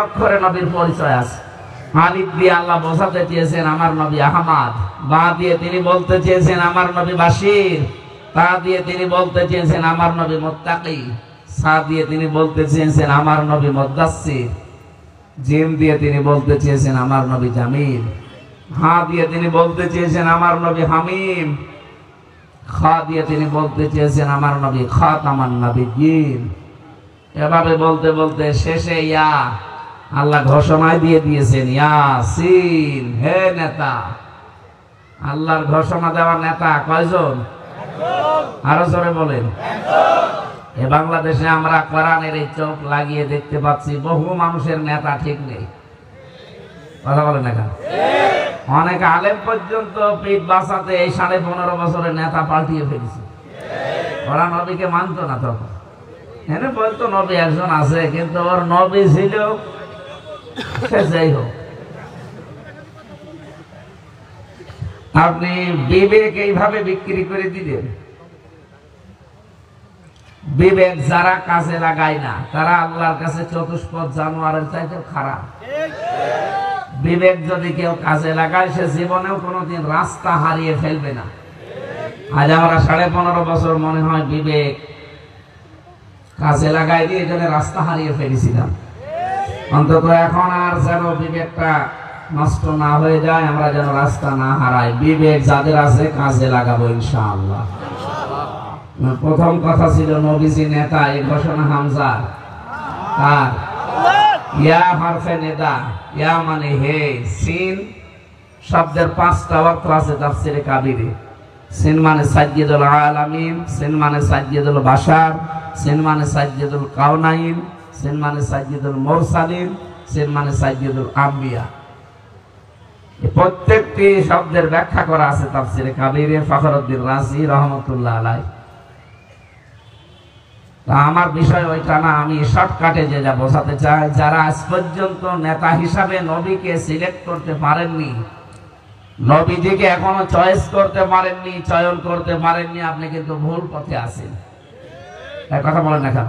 অক্ষরে নবীর পরিচয় আছে। আলিফ দিয়ে আল্লাহ বোঝাতে চেয়েছেন আমার নবী আহমদ, বা দিয়ে তিনি বলতে চেয়েছেন আমার নবী বাশির, তা দিয়ে তিনি বলতে চেয়েছেন আমার নবী মুত্তাকি, সা দিয়ে তিনি বলতে চেয়েছেন আমার নবী মুদাসসির, জিম দিয়ে তিনি বলতে চেয়েছেন আমার নবী জামিল, হা দিয়ে তিনি বলতে চেয়েছেন আমার নবী হামিম, খা দিয়ে তিনি বলতে চেয়েছেন আমার নবী খাতামান নবিয়্যিন। এভাবে বলতে বলতে শেষে ইয়া আল্লাহ ঘোষণায় দিয়ে দিয়েছেন ইয়াসিন, হে নেতা। আল্লাহর ঘোষণা দেওয়া নেতা কয়জন? আরো জোরে বলেন। এ বাংলাদেশে আমরা কোরআনের এই চোখ লাগিয়ে দেখতে পাচ্ছি বহু মানুষের নেতা ঠিক নেই। কথা বলেন না কেন? অনেক আলেম পর্যন্ত পিঠ বাঁচাতে এই 15.5 বছরের নেতা পাল্টিয়ে ফেলেছে। ওরা নবীকে মানত না তখন। এনে বলতো নবী একজন আছে, কিন্তু ওর নবী ছিল সে যাই হোক। আপনি বিবেক এইভাবে বিক্রি করে দিলেন। বিবেক যারা কাজে লাগায় না তারা আল্লাহর কাছে চতুষ্পদ জানোয়ারের চাইতে খারাপ। বিবেক যদি কেউ কাজে লাগায় সে জীবনেও কোনোদিন রাস্তা হারিয়ে ফেলবে না। আজ আমরা 15.5 বছর মনে হয় বিবেক কাজে লাগাই দিয়ে এখানে রাস্তা হারিয়ে ফেলেছিলাম। অন্তত এখন আর যেন বিবেকটা নষ্ট না হয়ে যায়, আমরা যেন রাস্তা না হারাই। বিবেক যাদের আছে কাজে লাগাবো ইনশাআল্লাহ। প্রথম কথা ছিল নবীজি নেতা, এই ঘোষণা হামজার। আর ইয়া হরফে নেদা, ইয়া মানে হে, সিন শব্দের 5টা অর্থ আছে তাফসিরে কাবিরে। সিন মানে সাইয়্যিদুল আলামিন, সিন মানে সাইয়্যিদুল বাশার, সিন মানে সাইয়্যিদুল কাউনাইন, সিন মানে সাইয়্যিদুল মুরসালিন, সিন মানে সাইয়্যিদুল আম্বিয়া। এই প্রত্যেকটি শব্দের ব্যাখ্যা করা আছে তাফসিরে কাবিরে, ফখরুদ্দিন রাজি রহমাতুল্লাহ আলাইহি। আমার বিষয় ওইটা না, আমি শর্টকাটে যে যা বোঝাতে চাই, যারা আজ পর্যন্ত নেতা হিসাবে নবীকে সিলেক্ট করতে পারেননি, নবীজিকে এখনো চয়েস করতে পারেননি, চয়ন করতে পারেননি, আপনি কিন্তু ভুল পথে আছেন। এক কথা বলেন না কেন?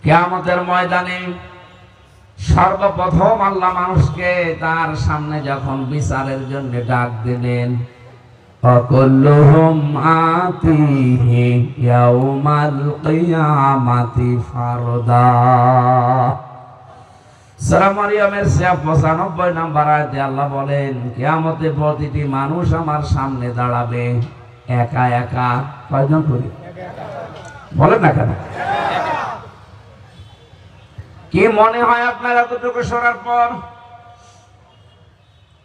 কিয়ামতের ময়দানে সর্বপ্রথম আল্লাহ মানুষকে তার সামনে যখন বিচারের জন্য ডাক দিলেন, অকুল্লুহুম আতিহি ইয়াউমাল কিয়ামাতি ফারদা। সূরা মারইয়ামের 95 নম্বর আয়াতে আল্লাহ বলেন, কিয়ামতে প্রতিটি মানুষ আমার সামনে দাঁড়াবে একা একা। কয়জন করে বলেন না কেন? কি মনে হয় আপনার এতটুকু শোনার পর?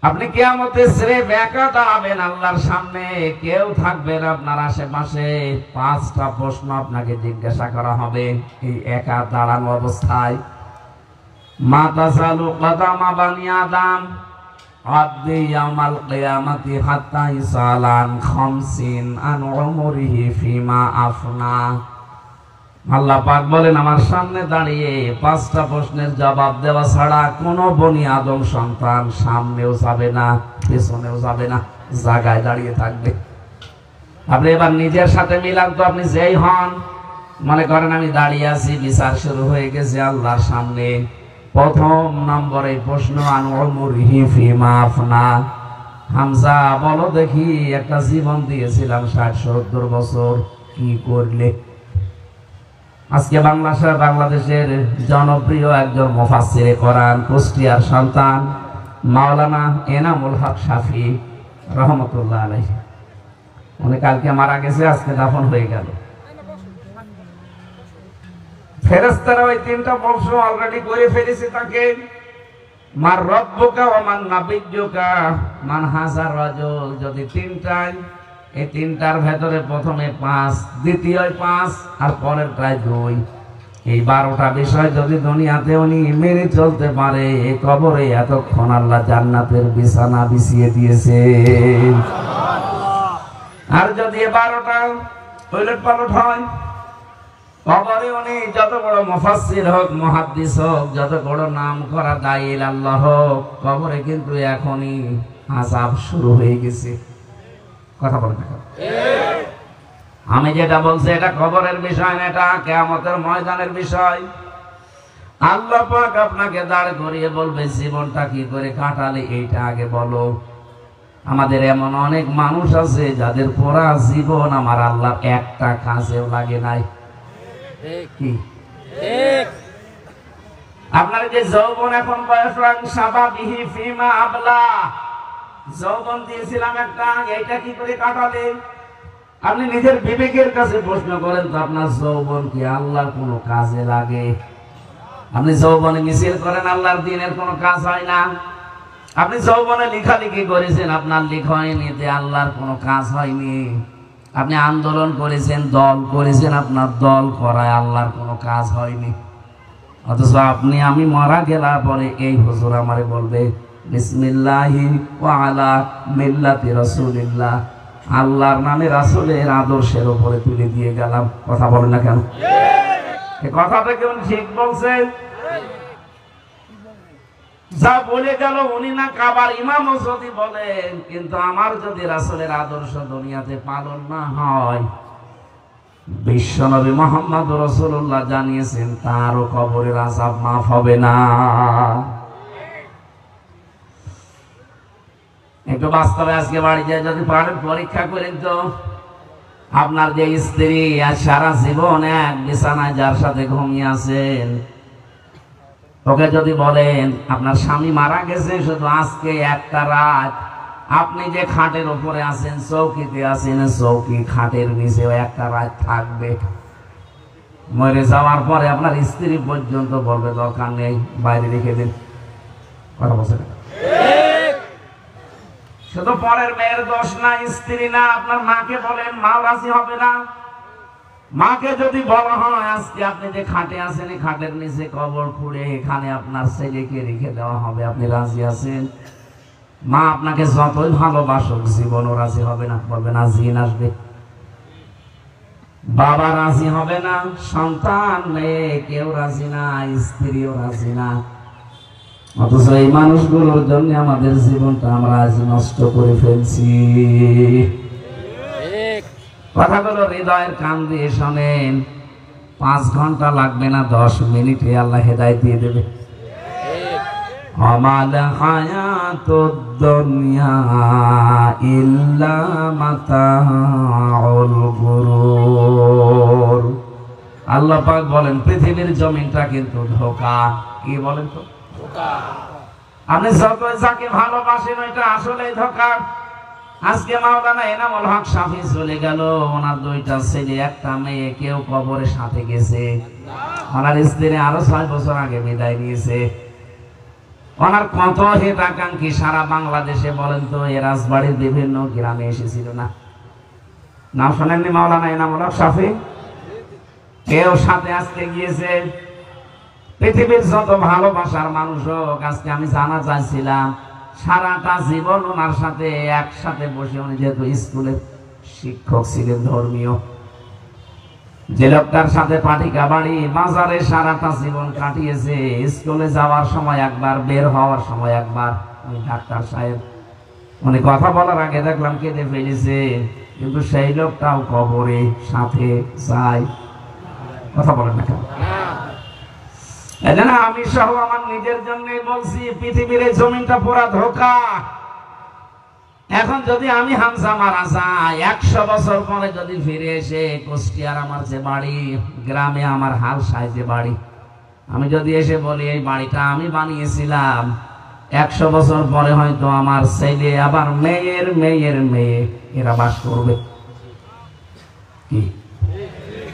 আপনি কিয়ামতে স্রেফ একা দাঁড়াবেন আল্লাহর সামনে, কেউ থাকবে না আপনার আশেপাশে। 5টা প্রশ্ন আপনাকে জিজ্ঞাসা করা হবে এই একা দাঁড়ানো অবস্থায়। মা তাসালু কদামা বানি আদম আদি ইয়াউমাল কিয়ামাতি হাত্তা ইসালান খামসিন আন উমরিহি ফিমা আফনা। আল্লাহ পাক বলেন, আমার সামনে দাঁড়িয়ে 5টা প্রশ্নের জবাব দেওয়া ছাড়া কোনো বনি আদম সন্তান সামনেও যাবে না, পেছনেও যাবে না, জায়গায় দাঁড়িয়ে থাকবে। আপনি এবার নিজের সাথে মিলান তো, আপনি যেই হন, মনে করেন আমি দাঁড়িয়ে আছি, বিচার শুরু হয়ে গেছে আল্লাহর সামনে। প্রথম নম্বরে প্রশ্ন, আন উমরিহি ফিমা আফনা। হামজা বলো দেখি, একটা জীবন দিয়েছিলাম 60-70 বছর, কি করলে? আজকে বাংলাদেশের জনপ্রিয় একজন মুফাসসিরে কোরআন, কুষ্টিয়ার সন্তান মাওলানা এনামুল হক শাফি রহমতুল্লাহ আলাইহি, উনি কালকে মারা গেছে, আজকে দাফন হয়ে গেল। ফেরেশতারা ওই 3টা প্রশ্ন অলরেডি করে ফেলেছে তাকে। মার রব্বুকা ওয়া মান নাবিয়্যুকা মান হাযার রাজুল। যদি 3টায়, এই 3টার ভেতরে প্রথমে 5, দ্বিতীয় 5 আর পরেরটায় 2, এই 12টা বিষয় যদি দুনিয়াতে উনি মেনে চলতে পারে, এই কবরে এতক্ষণ আল্লাহ জান্নাতের বিছানা বিছিয়ে দিয়েছে। আর যদি 12টা উলট পালট হয়, কবরে উনি যত বড় মুফাসসির হোক, মুহাদ্দিস হোক, যত বড় নাম করা দায়ী আল্লাহ হোক, কবরে কিন্তু এখনই আযাব শুরু হয়ে গেছে। কথা বলেন না? আমি যেটা বলছি এটা কবরের বিষয় না, এটা কিয়ামতের ময়দানের বিষয়। আল্লাহ পাক আপনাকে দাঁড় করিয়ে বলবে জীবনটা কি করে কাটালে এইটা আগে বলো। আমাদের এমন অনেক মানুষ আছে যাদের পুরা জীবন আমার আল্লাহ একটা কাজেও লাগে নাই। কি আপনার যে যৌবন এখন বয়ফ্রাং সাবাবিহি ফিমা আবলা, যৌবন দিয়েছিলাম একটা, এইটা কি করে কাটালে? আপনি নিজের বিবেকের কাছে প্রশ্ন করেন তো, আপনার যৌবন কি আল্লাহর কোনো কাজে লাগে? আপনি যৌবনে মিছিল করেন, আল্লাহর দিনের কোনো কাজ হয় না। আপনি যৌবনে লেখালেখি করেছেন, আপনার লেখনীতে আল্লাহর কোনো কাজ হয়নি। আপনি আন্দোলন করেছেন, দল করেছেন, আপনার দল করায় আল্লাহর কোনো কাজ হয়নি। অথচ আপনি আমি মারা গেলার পরে এই হুজুর আমারে বলবে বিসমিল্লাহি ওয়া আলা মিল্লাতি রাসূলিল্লাহ, আল্লাহর নামে রাসূলের আদর্শের উপরে তুলে দিয়ে গেলাম। কথা বলেন না কেন? এই কথাটা কেমন ঠিক বলছে? যা বলে গেল উনি না কাবার ইমামও যদি বলেন, কিন্তু আমার যদি রাসূলের আদর্শ দুনিয়াতে পালন না হয়, বিশ্বনবী মুহাম্মদ রাসূলুল্লাহ জানিয়েছেন তারও কবরের আযাব মাফ হবে না। একটু বাস্তবে আজকে বাড়ি যায় যদি পারেন পরীক্ষা করেন তো, আপনার যে স্ত্রী আর সারা জীবন এক বিছানায় যার সাথে ঘুমিয়ে আছেন, ওকে যদি বলেন আপনার স্বামী মারা গেছে শুধু আজকে একটা রাত, আপনি যে খাটের উপরে আছেন, চৌকিতে আছেন, চৌকি খাটের নিচেও একটা রাত থাকবে। মরে যাওয়ার পরে আপনার স্ত্রী পর্যন্ত বলবে দরকার নেই, বাইরে রেখে দিন। কথা বলছেন? শুধু পরের মেয়ের দোষ না, স্ত্রী না, আপনার মাকে বলেন, মা রাজি হবে না। মাকে যদি বলা হয় আজকে আপনি যে খাটে আছেন, এই খাটের নিচে কবর খুঁড়ে এখানে আপনার ছেলেকে রেখে দেওয়া হবে, আপনি রাজি আছেন? মা আপনাকে যতই ভালোবাসুক জীবনও রাজি হবে না, বলবে না জিন আসবে। বাবা রাজি হবে না, সন্তান মেয়ে কেউ রাজি না, স্ত্রীও রাজি না। অথচ এই মানুষগুলোর জন্য আমাদের জীবনটা আমরা আজ নষ্ট করে ফেলছি। কথাগুলো হৃদয়ের কান দিয়ে শোনেন, 5 ঘন্টা লাগবে না, 10 মিনিটে আল্লাহ হেদায়েত দিয়ে দেবে। আমাল হায়াতুদ দুনিয়া ইল্লা মাতাউল গুরুর। আল্লাহ পাক বলেন পৃথিবীর জমিনটা কিন্তু ধোঁকা। কি বলেন তো? ধোঁকা। আপনি যত যাকে ভালোবাসেন ওইটা আসলেই ধোঁকা। আজকে মাওলানা এনামুল হক শাফি চলে গেল, ওনার 2টা ছেলে, একটা মেয়ে, কেউ কবরের সাথে গেছে। ওনার স্ত্রী আরো 6 বছর আগে বিদায় নিয়েছে। ওনার কত হিতাকাঙ্ক্ষী সারা বাংলাদেশে বলেন তো, এ রাজবাড়ির বিভিন্ন গ্রামে এসেছিল না? নাম শোনেননি মাওলানা এনামুল হক শাফি? কেউ সাথে আজকে গিয়েছে। পৃথিবীর যত ভালোবাসার মানুষ হোক, আজকে আমি জানা চাইছিলাম সারাটা জীবন ওনার সাথে একসাথে বসে, উনি যেহেতু স্কুলের শিক্ষক ছিলেন ধর্মীয়, যে লোকটার সাথে পাটিকা বাড়ি বাজারে সারাটা জীবন কাটিয়েছে, স্কুলে যাওয়ার সময় একবার, বের হওয়ার সময় একবার। ওই ডাক্তার সাহেব উনি কথা বলার আগে দেখলাম কেঁদে ফেলেছে, কিন্তু সেই লোকটাও কবরে সাথে যায়। কথা বলেন না কেন? আমি সহ আমার নিজের জন্য বলছি, পৃথিবীর এই জমিনটা পুরা ধোঁকা। এখন যদি আমি হামজা মারা যাই, 100 বছর পরে যদি ফিরে এসে কুষ্টিয়ার আমার যে বাড়ি, গ্রামে আমার হাল সাইজে বাড়ি, আমি যদি এসে বলি এই বাড়িটা আমি বানিয়েছিলাম, 100 বছর পরে হয়তো আমার ছেলে আবার মেয়ের মেয়ের মেয়ে এরা বাস করবে। কি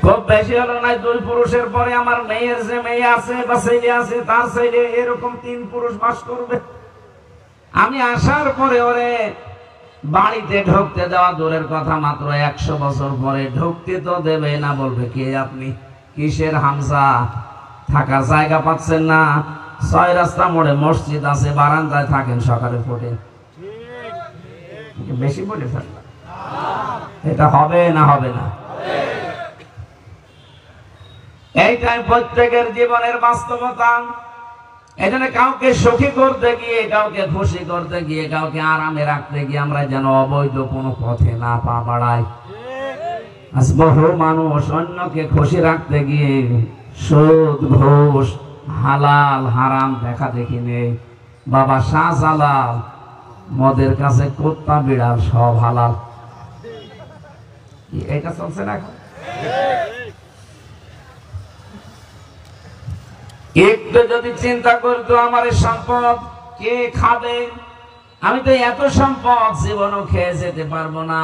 খুব বেশি হলো না, 2 পুরুষের পরে আমার মেয়ের যে মেয়ে আছে বা ছেলে আছে, তার ছেলে, এরকম 3 পুরুষ বাস করবে। আমি আসার পরে ওরে বাড়িতে ঢুকতে দেওয়া দূরের কথা, মাত্র 100 বছর পরে ঢুকতে তো দেবে না, বলবে কে আপনি, কিসের হামজা, থাকার জায়গা পাচ্ছেন না, 6 রাস্তা মোড়ে মসজিদ আছে, বারান্দায় থাকেন, সকালে ফোটেন। বেশি বলে ফেললাম? এটা হবে না? হবে না? এইটাই প্রত্যেকের জীবনের বাস্তবতা। এখানে কাউকে সুখী করতে গিয়ে, কাউকে খুশি করতে গিয়ে, কাউকে আরামে রাখতে গিয়ে আমরা যেন অবৈধ কোনো পথে না পা বাড়াই। আজ বহু মানুষ অন্যকে খুশি রাখতে গিয়ে সুদ, ঘুষ, হালাল হারাম দেখা দেখি নেই। বাবা শাহজালাল মদের কাছে কুত্তা বিড়াল সব হালাল। এটা চলছে না এখন? একটু যদি চিন্তা করতো আমার এই সম্পদ কে খাবে, আমি তো এত সম্পদ জীবনও খেয়ে যেতে পারবো না।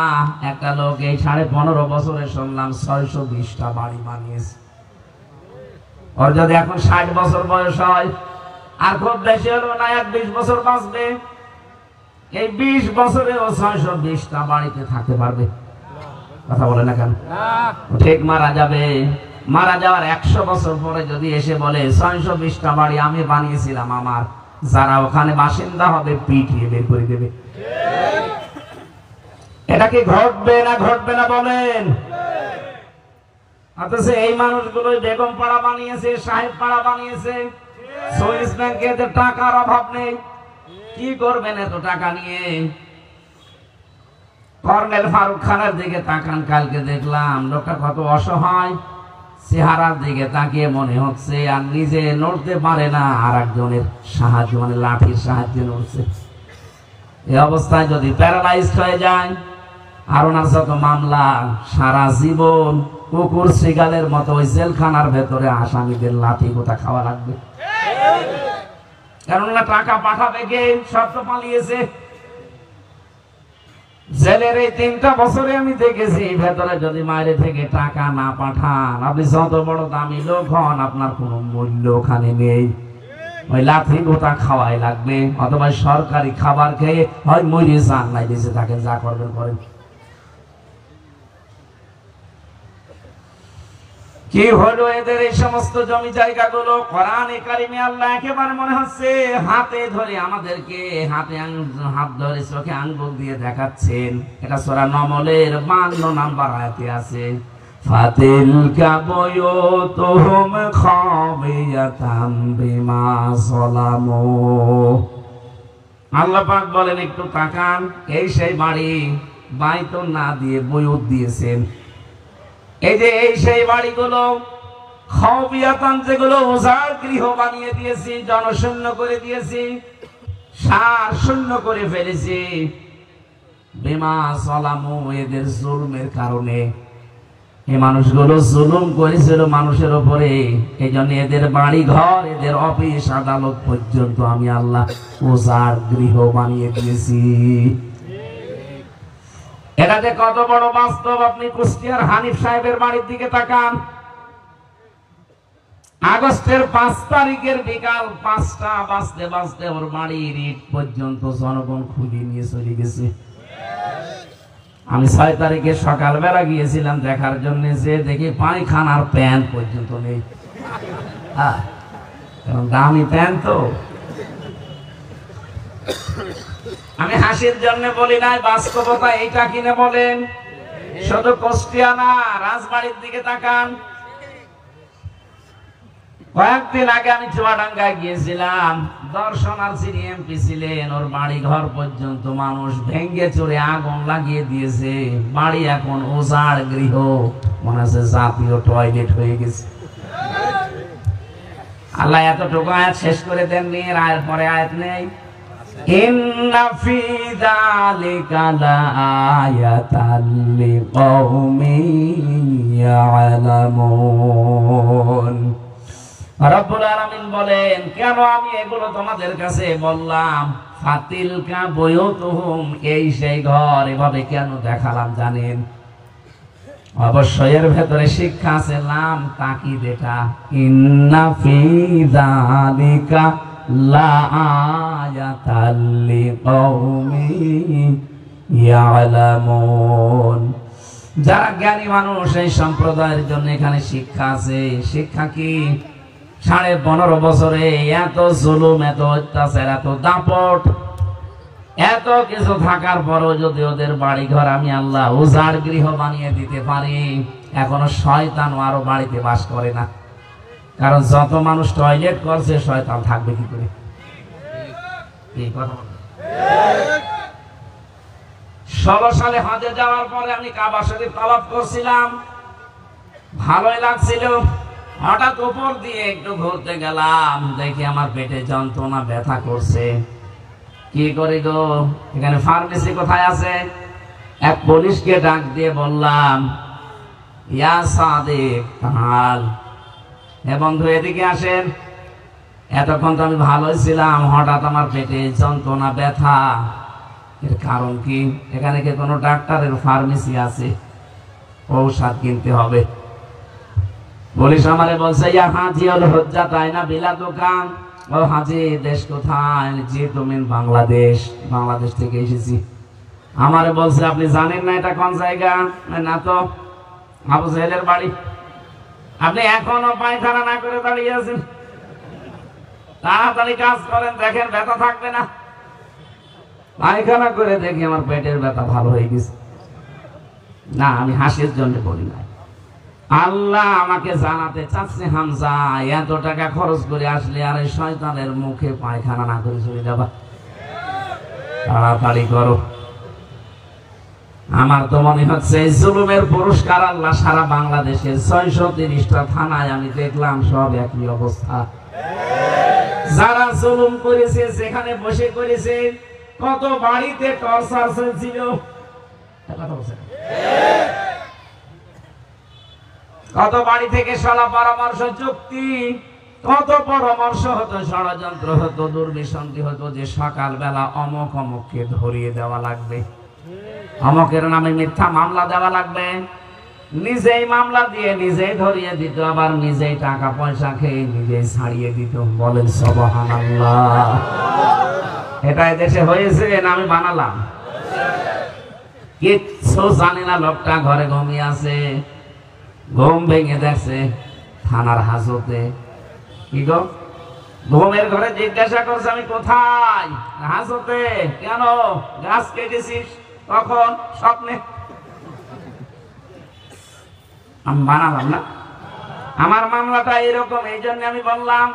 একটা লোক এই 15.5 বছরে শুনলাম 620টা বাড়ি বানিয়েছে। ওর যদি এখন 60 বছর বয়স হয়, আর খুব বেশি হলো না 20 বছর বাঁচবে, এই 20 বছরে ও 620টা বাড়িতে থাকতে পারবে? কথা বলে না কেন? ঠিক মারা যাবে। মারা যাওয়ার 100 বছর পরে যদি এসে বলে 620টা বাড়ি আমি বানিয়েছিলাম, আমার যারা ওখানে বাসিন্দা হবে পিটিয়ে বের করে দেবে। এটা কি ঘটবে না ঘটবে না বলেন? অথচ এই মানুষগুলো বেগম পাড়া বানিয়েছে, সাহেব পাড়া বানিয়েছে। সুইস ব্যাংকে এদের টাকার অভাব নেই। কি করবেন এত টাকা নিয়ে? কর্নেল ফারুক খানের দিকে তাকান, কালকে দেখলাম লোকটা কত অসহায়। চেহারার দিকে তাকিয়ে মনে হচ্ছে আর নিজে নড়তে পারে না, আর একজনের সাহায্য মানে লাঠির সাহায্যে নড়ছে। এই অবস্থায় যদি প্যারালাইজড হয়ে যায়, আর ওনার যত মামলা, সারা জীবন কুকুর শ্রীগালের মতো ওই জেলখানার ভেতরে আসামিদের লাঠি গোটা খাওয়া লাগবে। কারণ ওরা টাকা পাঠাবে কে? সব তো পালিয়েছে। জেলের এই 3টা বছরে আমি দেখেছি, ভেতরে যদি বাইরে থেকে টাকা না পাঠান, আপনি যত বড় দামি লোক হন, আপনার কোনো মূল্য ওখানে নেই। ওই লাঠি গোটা খাওয়াই লাগবে, অথবা সরকারি খাবার খেয়ে হয় মরে যান, নাই বেঁচে থাকেন, যা করবেন করেন। কি হলো এদের এই সমস্ত জমি জায়গাগুলো? কোরআনে কারিমে আল্লাহ একেবারে মনে হচ্ছে হাতে ধরে আমাদেরকে হাত ধরে চোখে আঙ্গুল দিয়ে দেখাচ্ছেন। এটা সূরা নমলের 52 নম্বর আয়াতে আছে, ফাতিলকা বুয়ুতুহুম খাবিয়াতাম বিমা যালামু। আল্লাহ পাক বলেন একটু তাকান, এই সেই বাড়ি, বাইতুন না দিয়ে বুয়ুত দিয়েছেন। এই যে এই সেই বাড়িগুলো, খাওয়াবিয়াতান, যেগুলো উজাড় গৃহ বানিয়ে দিয়েছি, জনশূন্য করে দিয়েছি, সার শূন্য করে ফেলেছি। বিমা যালামু, এদের জুলুমের কারণে। এই মানুষগুলো জুলুম করেছিল মানুষের উপরে, এই জন্য এদের বাড়ি ঘর, এদের অফিস আদালত পর্যন্ত আমি আল্লাহ উজাড় গৃহ বানিয়ে দিয়েছি। এটা যে কত বড় বাস্তব, আপনি কুষ্টিয়ার হানিফ সাহেবের বাড়ির দিকে তাকান। আগস্টের 5 তারিখের বিকাল 5টা বাজতে বাজতে ওর বাড়ির ইট পর্যন্ত জনগণ খুঁজে নিয়ে চলে গেছে। আমি 6 তারিখে সকালবেলা গিয়েছিলাম দেখার জন্য, যে দেখি পায়খানার প্যান্ট পর্যন্ত নেই। দামি প্যান্ট তো। আমি হাসির জন্য বলি নাই, বাস্তবতা এইটা কিনে বলেন। শুধু কুষ্টিয়া না, রাজবাড়ির দিকে তাকান। কয়েকদিন আগে আমি চুয়াডাঙ্গায় গিয়েছিলাম, দর্শনার্থী এমপি ছিলেন, ওর বাড়ি ঘর পর্যন্ত মানুষ ভেঙ্গে চুরে আগুন লাগিয়ে দিয়েছে। বাড়ি এখন উজাড় গৃহ, মনে হচ্ছে জাতীয় টয়লেট হয়ে গেছে। আল্লাহ এতটুকু আয়াত শেষ করে দেননি, এর পরে আয়াত নেই। ইন্না ফি যালিকা লাআয়াতাল লিকাওমিন ইয়ালামুন। রব্বুল আলামিন বলেন, কেন আমি এগুলো তোমাদের কাছে বললাম? ফাতিলকা বুয়ুতুহুম, এই সেই ঘর, এভাবে কেন দেখালাম জানেন? অবশ্যই এর ভেতরে শিক্ষা আছে, লাম তাকিদ। এটা ইন্না ফি যালিকা লাআয়াতাল লিকাওমিন ইয়ালামুন। যারা জ্ঞানী মানুষ, এই সম্প্রদায়ের জন্য এখানে শিক্ষা আছে। শিক্ষা কি? 15.5 বছরে এত জুলুম, এত অত্যাচার, এত দাপট, এত কিছু থাকার পরও যদি ওদের বাড়ি ঘর আমি আল্লাহ উজাড় গৃহ বানিয়ে দিতে পারি, এখনো শয়তান আরো বাড়িতে বাস করে না। কারণ যত মানুষ টয়লেট করছে, শয়তান থাকবে কি করে? 16 সালে হজে যাওয়ার পরে আমি কাবা শরীফ তাওয়াফ করছিলাম, ভালোই লাগছিল। হঠাৎ উপর দিয়ে একটু ঘুরতে গেলাম, দেখি আমার পেটে যন্ত্রণা ব্যথা করছে। কি করি গো, এখানে ফার্মেসি কোথায় আছে? এক পুলিশকে ডাক দিয়ে বললাম, ইয়া সাদিক তাহাল, হে বন্ধু এদিকে আসেন। এতক্ষণ তো আমি ভালোই ছিলাম, হঠাৎ আমার পেটে যন্ত্রণা ব্যথা, এর কারণ কি? এখানে কি কোনো ডাক্তারের ফার্মেসি আছে? ঔষধ কিনতে হবে। পুলিশ আমারে বলছে, ইয়া হাজি হল হজ্জা তাই না বিলা দোকান। ও হাজি, দেশ কোথায়? জি তুমি বাংলাদেশ। বাংলাদেশ থেকে এসেছি। আমারে বলছে, আপনি জানেন না এটা কোন জায়গা? না তো। আবু জাহেলের বাড়ি। আপনি এখনো পায়খানা না করে দাঁড়িয়ে আছেন? তাড়াতাড়ি কাজ করেন, দেখেন ব্যথা থাকবে না। পায়খানা করে দেখি আমার পেটের ব্যথা ভালো হয়ে গেছে। না, আমি হাসির জন্য বলি না। আল্লাহ আমাকে জানাতে চাচ্ছে, হামজা এত টাকা খরচ করে আসলে আর এই শয়তানের মুখে পায়খানা না করে চলে যাবা, তাড়াতাড়ি করো। আমার তো মনে হচ্ছে এই জুলুমের পুরস্কার আল্লাহ সারা বাংলাদেশের 630টা থানায় আমি দেখলাম সব একই অবস্থা। যারা জুলুম করেছে সেখানে বসে করেছে, কত বাড়িতে টর্চার চলছিল, কত বাড়ি থেকে সলা পরামর্শ যুক্তি, কত পরামর্শ হতো, ষড়যন্ত্র হতো, দুর্বিসন্ধি হতো যে সকালবেলা অমক অমককে ধরিয়ে দেওয়া লাগবে, অমকের নামে মিথ্যা মামলা দেওয়া লাগবে। নিজেই মামলা দিয়ে নিজেই ধরিয়ে দিত, আবার নিজেই টাকা পয়সা খেয়ে নিজেই ছাড়িয়ে দিত। বলেন সুবহানাল্লাহ। এটা দেশে হয়েছে না আমি বানালাম? কিচ্ছু জানি না, লোকটা ঘরে ঘুমিয়ে আছে, ঘুম ভেঙে দেখছে থানার হাজতে। কি গো, ঘুমের ঘরে জিজ্ঞাসা করছে, আমি কোথায়? হাজতে। কেন? গাছ কেটেছিস? কখন? স্বপ্নে। আমি বানালাম না, আমার মামলাটা এরকম। এই জন্য আমি বললাম,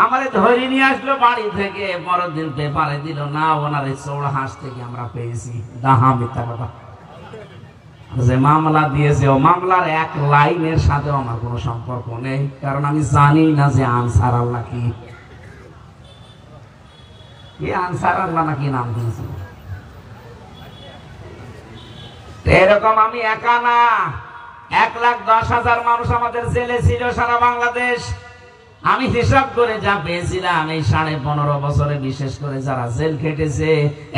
আমারে ধরে নিয়ে আসলো বাড়ি থেকে, পরের দিন পেপারে দিল না ওনার এই চৌড়া হাঁস থেকে আমরা পেয়েছি। দাহা মিথ্যা কথা। যে মামলা দিয়েছে ও মামলার এক লাইনের সাথে আমার কোনো সম্পর্ক নেই, কারণ আমি জানি না যে আনসার আল্লাহ কি। আনসার আল্লাহ নাকি নাম দিয়েছি। এরকম আমি একা না, 1,10,000 মানুষ আমাদের জেলে ছিল সারা বাংলাদেশ। আমি হিসাব করে যা পেয়েছিলাম এই 15.5 বছরে, বিশেষ করে যারা জেল খেটেছে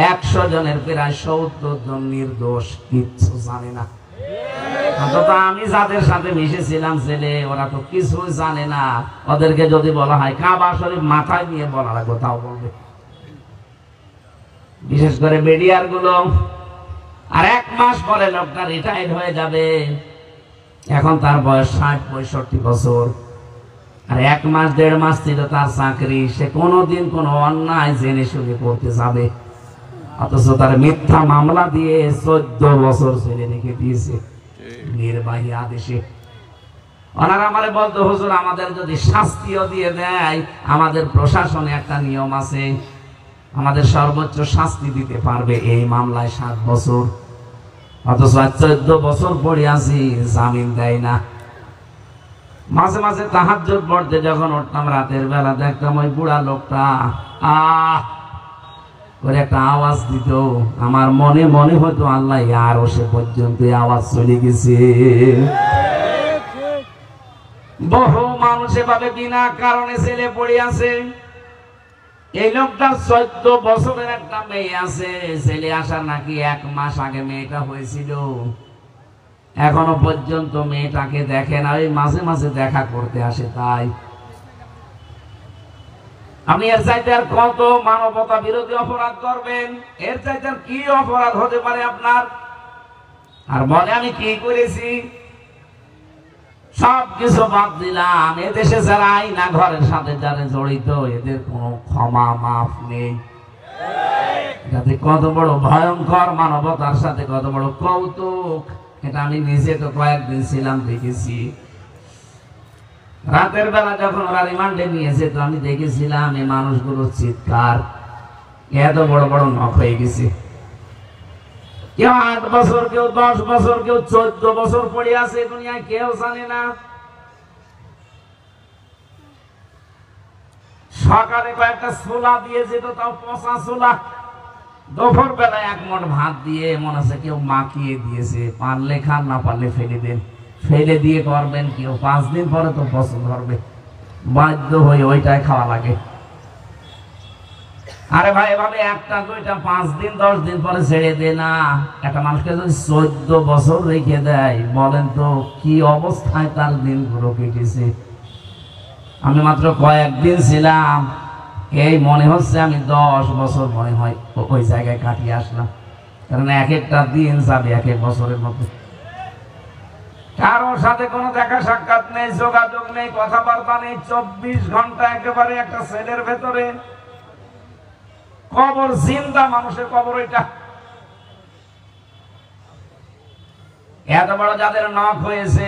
100 জনের প্রায় 70 জন নির্দোষ, কিচ্ছু জানে না। অন্তত আমি যাদের সাথে মিশেছিলাম জেলে, ওরা তো কিছু জানে না। ওদেরকে যদি বলা হয় কাবা শরীফ মাথায় নিয়ে বলা লাগবে, তাও বলবে। বিশেষ করে মিডিয়ার গুলো। আর 1 মাস পরে লোকটা রিটায়ার্ড হয়ে যাবে, এখন তার বয়স 60-65 বছর। আর 1 মাস 1.5 মাস ছিল তার চাকরি, সে কোনোদিন কোনো অন্যায় জেনে শুনে করতে যাবে, অথচ তার মিথ্যা মামলা দিয়ে 14 বছর জেলে রেখে দিয়েছে নির্বাহী আদেশে। ওনারা আমারে বলতো, হুজুর আমাদের যদি শাস্তিও দিয়ে দেয়, আমাদের প্রশাসনে একটা নিয়ম আছে, আমাদের সর্বোচ্চ শাস্তি দিতে পারবে এই মামলায় 7 বছর, অথচ 14 বছর পড়ে আছি, জামিন দেয় না। মাঝে মাঝে তাহাজ্জুদ পড়তে যখন উঠতাম রাতের বেলা, দেখতাম ওই বুড়া লোকটা আহ করে একটা আওয়াজ দিত। আমার মনে মনে হতো আল্লাহ আরো সে পর্যন্ত আওয়াজ চলে গেছে। বহু মানুষ এভাবে বিনা কারণে ছেলে পড়ে আছে। এই লোকটা 14 বছরের একটা মেয়ে আছে, ছেলে আসার নাকি 1 মাস আগে মেয়েটা হয়েছিল, এখনো পর্যন্ত মেয়েটাকে দেখে না, ওই মাঝে মাঝে দেখা করতে আসে। তাই আপনি এর চাইতে আর কত মানবতা বিরোধী অপরাধ করবেন? এর চাইতে আর কি অপরাধ হতে পারে আপনার? আর বলে আমি কি করেছি? সবকিছু বাদ দিলাম। এদেশে যারা আইনা ঘরের সাথে যারা জড়িত, এদের কোনো ক্ষমা মাফ নেই। যাতে কত বড় ভয়ঙ্কর মানবতার সাথে কত বড় কৌতুক, এটা আমি নিজে তো কয়েকদিন ছিলাম, দেখেছি। রাতের বেলা যখন ওরা রিমান্ডে নিয়েছে, তো আমি দেখেছিলাম এই মানুষগুলোর চিৎকার, এত বড় বড় নখ হয়ে গেছে। কেউ 8 বছর, কেউ 10 বছর, কেউ 14 বছর পড়ে আছে দুনিয়ায়, কেউ জানে না। সকালে কয়েকটা ছোলা দিয়ে যেত, তাও পচা ছোলা। দুপুর বেলায় এক মুঠ ভাত দিয়ে মনে হচ্ছে কেউ মাখিয়ে দিয়েছে, পারলে খান, না পারলে ফেলে দেন। ফেলে দিয়ে করবেন কেউ, 5 দিন পরে তো পছন্দ করবে, বাধ্য হয়ে ওইটাই খাওয়া লাগে। আরে ভাই এভাবে 1টা 2টা 5 দিন 10 দিন পরে ছেড়ে দে না। একটা মানুষকে যদি 14 বছর রেখে দেয়, বলেন তো কি অবস্থায় তার দিনগুলো কেটেছে। আমি মাত্র কয়েকদিন ছিলাম, এই মনে হচ্ছে আমি 10 বছর মনে হয় ওই জায়গায় কাটিয়ে আসলাম। কারণ এক একটা দিন যাবে 1 বছরের মতো। কারোর সাথে কোনো দেখা সাক্ষাৎ নেই, যোগাযোগ নেই, কথাবার্তা নেই, 24 ঘন্টা একেবারে একটা সেলের ভেতরে। কবর জিন্দা মানুষের কবর এটা। এত বড় যাদের নখ হয়েছে,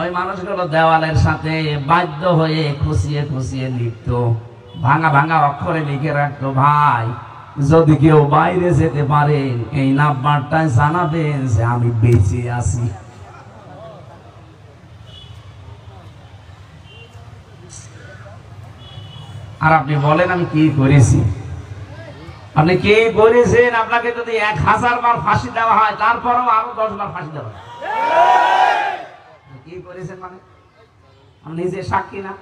ওই মানুষগুলো দেওয়ালের সাথে বাধ্য হয়ে খুশিয়ে খুশিয়ে লিখত, ভাঙা ভাঙা অক্ষরে লিখে রাখতো, ভাই যদি কেউ বাইরে যেতে পারেন এই নাম্বারটায় জানাবেন যে আমি বেঁচে আছি। আর আপনি বলেন আমি কি করেছি? আপনি কি করেছেন? আপনাকে যদি 1000 বার ফাঁসি দেওয়া হয়, তারপরেও আরো 10 বার ফাঁসি দেওয়া হয়। কি করেছেন মানে আমি নিজে সাক্ষী না?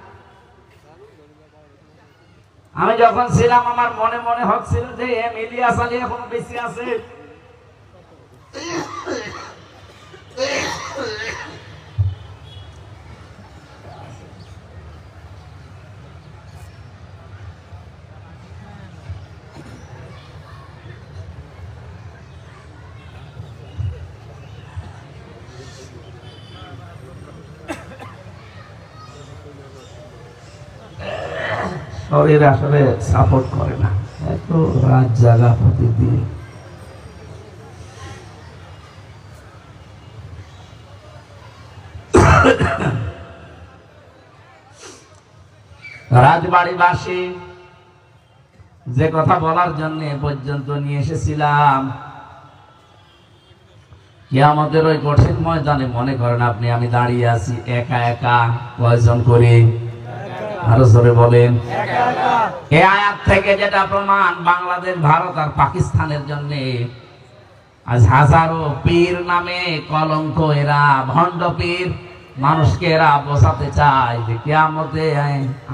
আমি যখন ছিলাম আমার মনে মনে হচ্ছিল যে ইলিয়াস আলী এখনো বেঁচে আছে। শরীর আসলে সাপোর্ট করে না, এত রাত জাগা প্রতিদিন। রাজবাড়িবাসী যে কথা বলার জন্য পর্যন্ত নিয়ে এসেছিলাম, কিয়ামতের ওই কঠিন ময়দানে মনে করেন আপনি আমি দাঁড়িয়ে আছি একা একা, কয়জন করে? আরো জোরে বলেন। এই আয়াত থেকে যেটা প্রমাণ, বাংলাদেশ, ভারত আর পাকিস্তানের জন্য আজ হাজারো পীর নামে কলঙ্ক। এরা ভণ্ড পীর, মানুষকে এরা বোঝাতে চায় যে কিয়ামতে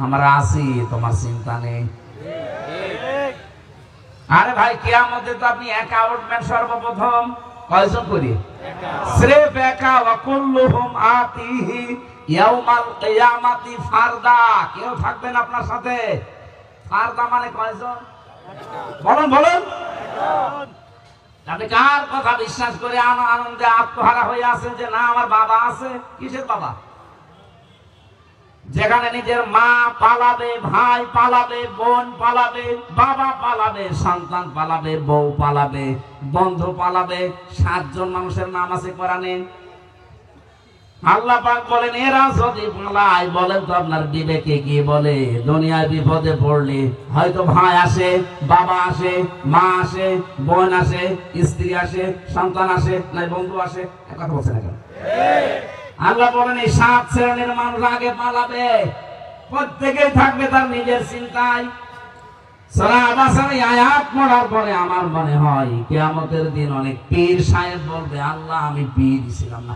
আমরা আছি, তোমার চিন্তা নেই। আরে ভাই কিয়ামতে তো আপনি একা উঠবেন সর্বপ্রথম। কয়জন করি? স্রেফ একা। ওয়া কুল্লুহুম আতিহি ইয়াউমাল কিয়ামাতি ফারদা। কেউ থাকবেন আপনার সাথে। ফারদা মানে কয়জন? বলুন বলুন। আপনি কার কথা বিশ্বাস করে আনন্দে আত্মহারা হয়ে আছেন যে না আমার বাবা আছে? কিসের বাবা? যেখানে নিজের মা পালাবে, ভাই পালাবে, বোন পালাবে, বাবা পালাবে, সন্তান পালাবে, বউ পালাবে, বন্ধু পালাবে। 7 জন মানুষের নাম আছে কোরআনে। আল্লাহ পাক বলেন এরা যদি পালায়, বলেন তো আপনার বিবেকে কি বলে? দুনিয়ায় বিপদে পড়লে হয়তো ভাই আসে, বাবা আসে, মা আসে, বোন আসে, স্ত্রী আসে, সন্তান আসে, না বন্ধু আসে। কথা বলছেন এখন? আল্লাহ বলেন এই 7 শ্রেণীর মানুষ আগে পালাবে। প্রত্যেকেই থাকবে তার নিজের চিন্তায়। সূরা আবাসের এই আয়াত পড়ার পরে আমার মনে হয় কিয়ামতের দিন অনেক পীর সাহেব বলবে, আল্লাহ আমি পীর ছিলাম না।